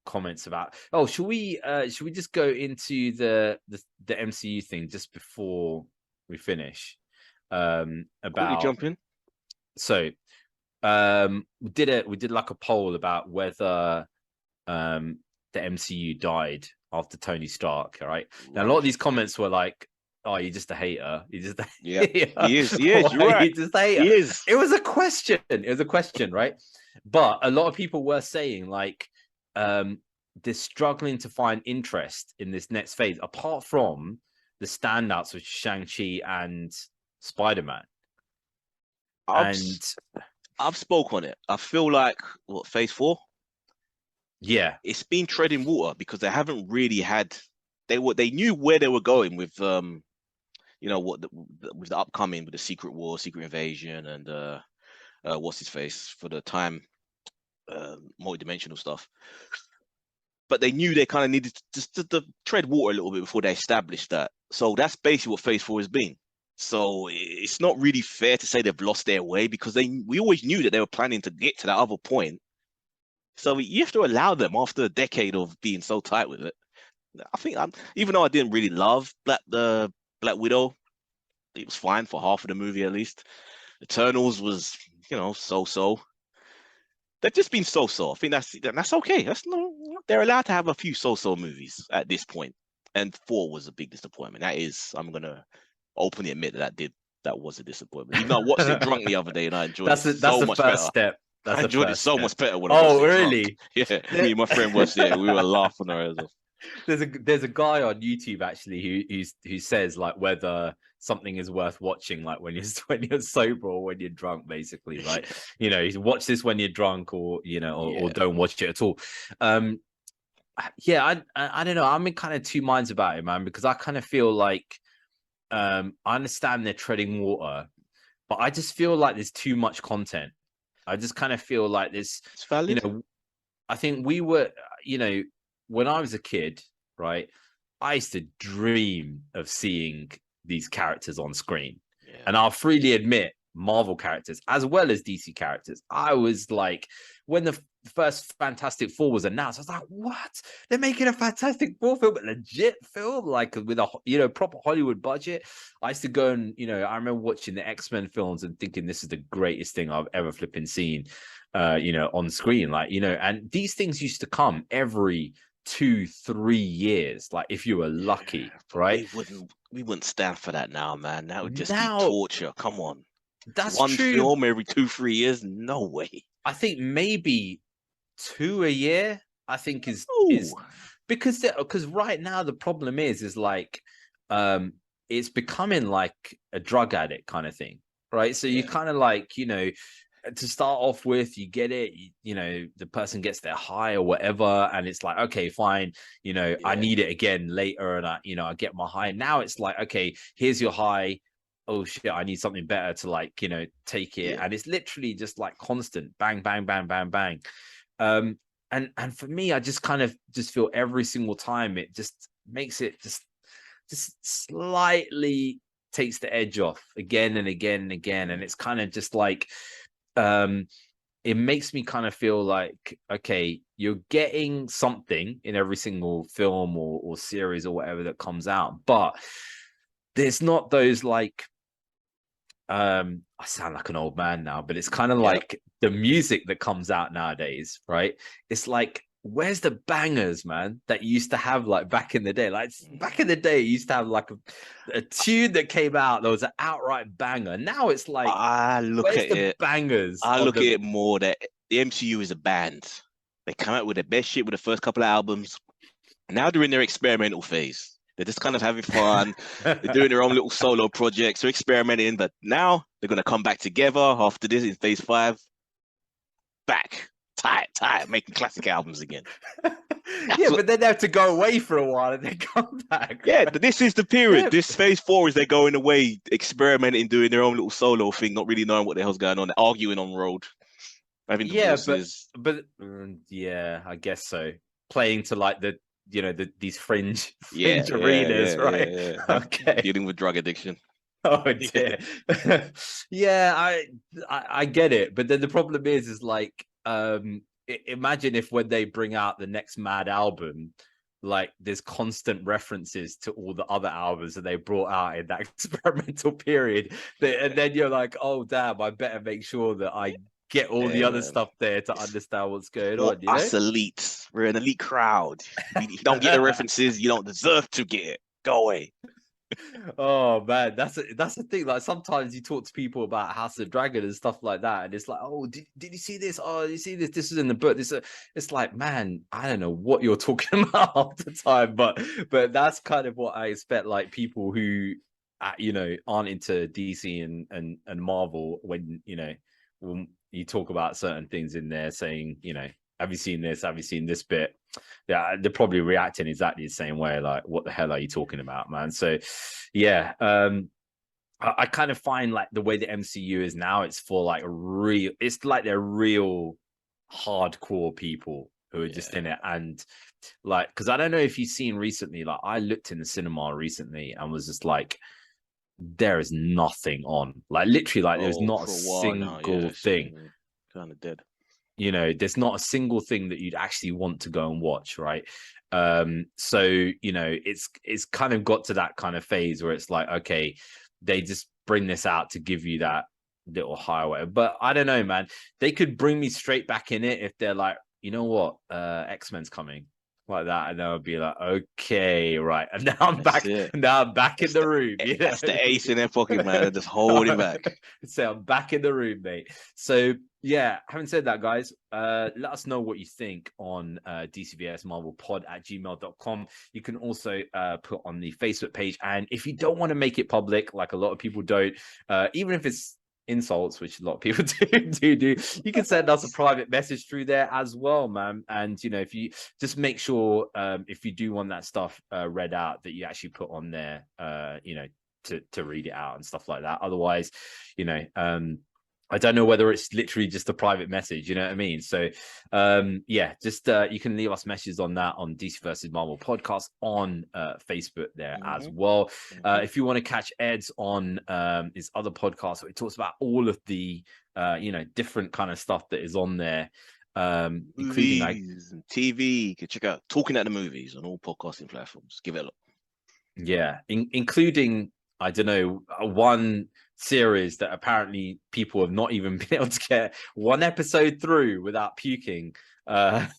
Speaker 8: comments about, should we just go into the MCU thing just before we finish? About
Speaker 9: jump in.
Speaker 8: So we did like a poll about whether the MCU died after Tony Stark. All right. Now a lot of these comments were like, "Oh, you're just a hater. You're just a hater.
Speaker 9: He is. You're right.
Speaker 8: You're just a hater."
Speaker 9: He is.
Speaker 8: It was a question. It was a question, right? But a lot of people were saying like, they're struggling to find interest in this next phase, apart from the standouts of Shang-Chi and Spider-Man.
Speaker 9: I've spoke on it. I feel like phase 4?
Speaker 8: Yeah,
Speaker 9: it's been treading water because they haven't really had. They knew where they were going with you know, with the upcoming, with the Secret War, Secret Invasion, and what's his face for the time, multi-dimensional stuff. But they knew they kind of needed to tread water a little bit before they established that. So that's basically what phase 4 has been. So it's not really fair to say they've lost their way, because we always knew that they were planning to get to that other point. So you have to allow them, after a decade of being so tight with it. I think, even though I didn't really love Black Widow, it was fine for half of the movie at least. Eternals was, you know, so-so. They've just been so-so. I think that's okay. They're allowed to have a few so-so movies at this point. And 4 was a big disappointment. I'm gonna openly admit that was a disappointment. Even though I watched it drunk the other day and I enjoyed it so much better.
Speaker 8: Step.
Speaker 9: I enjoyed it so much better when I watched it
Speaker 8: really?
Speaker 9: drunk. Yeah, me and my friend watched it. We were laughing our heads off.
Speaker 8: There's a guy on YouTube actually who says like whether something is worth watching, like when you're sober or when you're drunk, basically. Like, you know, you watch this when you're drunk, or you know, or don't watch it at all. Yeah, I don't know. I'm in kind of two minds about it, man, because I kind of feel like I understand they're treading water, but I just feel like there's too much content. I just kind of feel like this, you know, I think we were, you know, when I was a kid, right, I used to dream of seeing these characters on screen. Yeah. And I'll freely admit, Marvel characters as well as DC characters, I was like, when the first Fantastic Four was announced, I was like, what? They're making a Fantastic Four film, a legit film, like with a, you know, proper Hollywood budget. I used to go and, you know, I remember watching the X-Men films and thinking this is the greatest thing I've ever flipping seen, you know, on screen. Like, you know, and these things used to come every 2-3 years, like if you were lucky, right?
Speaker 9: We wouldn't stand for that now, man. That would just be torture. Come on.
Speaker 8: That's
Speaker 9: one
Speaker 8: true.
Speaker 9: Film every 2-3 years? No way.
Speaker 8: I think maybe 2 a year, I think is because right now the problem is like it's becoming like a drug addict kind of thing, right? So you kind of like, you know, to start off with, you get it, you know, the person gets their high or whatever, and it's like, okay, fine, you know, I need it again later, and I, you know, I get my high. Now it's like, okay, here's your high. Oh shit, I need something better to, like, you know, take it. And it's literally just like constant bang, bang, bang, bang, bang. And for me, I just kind of just feel every single time it just makes it just slightly takes the edge off again and again and again. And it's kind of just like, it makes me kind of feel like, okay, you're getting something in every single film or series or whatever that comes out, but there's not those like, I sound like an old man now, but it's kind of like the music that comes out nowadays, right? It's like, where's the bangers, man, that you used to have like back in the day? Like back in the day, you used to have like a tune that came out that was an outright banger. Now it's like,
Speaker 9: I look at it
Speaker 8: bangers.
Speaker 9: I look at it more that the MCU is a band. They come out with their best shit with the first couple of albums. Now they're in their experimental phase. They're just kind of having fun. They're doing their own little solo projects. They're experimenting, but now they're gonna come back together after this in phase 5. Back, tight, making classic albums again.
Speaker 8: Yeah, but then they have to go away for a while and then come back.
Speaker 9: Yeah, this is the period.
Speaker 8: Yeah.
Speaker 9: This phase 4 is they're going away, experimenting, doing their own little solo thing, not really knowing what the hell's going on, arguing on road, having divorces.
Speaker 8: but yeah, I guess so. Playing to like these fringe arenas, right?
Speaker 9: Yeah.
Speaker 8: Okay.
Speaker 9: Dealing with drug addiction.
Speaker 8: Oh dear. Yeah, I get it, but then the problem is like imagine if when they bring out the next Mad album, like there's constant references to all the other albums that they brought out in that experimental period, and then you're like, oh damn, I better make sure that I get all the other stuff there to understand what's going on. You know?
Speaker 9: Us elites, we're an elite crowd. If you don't get the references, you don't deserve to get it. Go away.
Speaker 8: Oh man, that's the thing. Like sometimes you talk to people about House of the Dragon and stuff like that, and it's like, oh, did you see this? Oh, you see this? This is in the book. It's like, man, I don't know what you're talking about all the time, but that's kind of what I expect. Like people who, aren't into DC and Marvel, when you talk about certain things in there, saying, have you seen this? Have you seen this bit? Yeah, they're probably reacting exactly the same way. Like, what the hell are you talking about, man? So, yeah, I kind of find like the way the MCU is now, it's for like it's like they're real hardcore people who are just in it. And like, because I don't know if you've seen recently, like I looked in the cinema recently and was just like, there is nothing on. Like literally, like there's not a single thing.
Speaker 9: Kind of dead.
Speaker 8: There's not a single thing that you'd actually want to go and watch, right? So it's kind of got to that kind of phase where it's like, okay, they just bring this out to give you that little highway. But I don't know, man. They could bring me straight back in it if they're like, you know what, X-Men's coming. Like that, and I would be like, okay, right, and now I'm back. Now I'm back in the room.
Speaker 9: That's the ace in their pocket, man. They're just holding back.
Speaker 8: So I'm back in the room, mate. So yeah, having said that, guys, let us know what you think on dcvsmarvelpod@gmail.com. You can also put on the Facebook page, and if you don't want to make it public, like a lot of people don't, even if it's insults, which a lot of people do, you can send us a private message through there as well, man. And if you just make sure if you do want that stuff read out, that you actually put on there to read it out and stuff like that. Otherwise, I don't know whether it's literally just a private message, you know what I mean? So, just you can leave us messages on that on DC versus Marvel podcast on Facebook there as well. If you want to catch Ed's on his other podcast, where he talks about all of the different kind of stuff that is on there, including like
Speaker 9: TV. You can check out Talking at the Movies on all podcasting platforms. Give it a look.
Speaker 8: Yeah, including, I don't know, one series that apparently people have not even been able to get one episode through without puking. The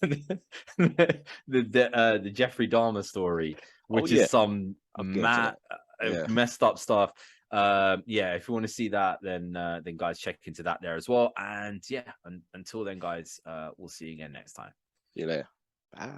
Speaker 8: Jeffrey Dahmer story, which is some messed up stuff. If you want to see that, then guys, check into that there as well. And until then, guys, we'll see you again next time.
Speaker 9: See you later. Bye.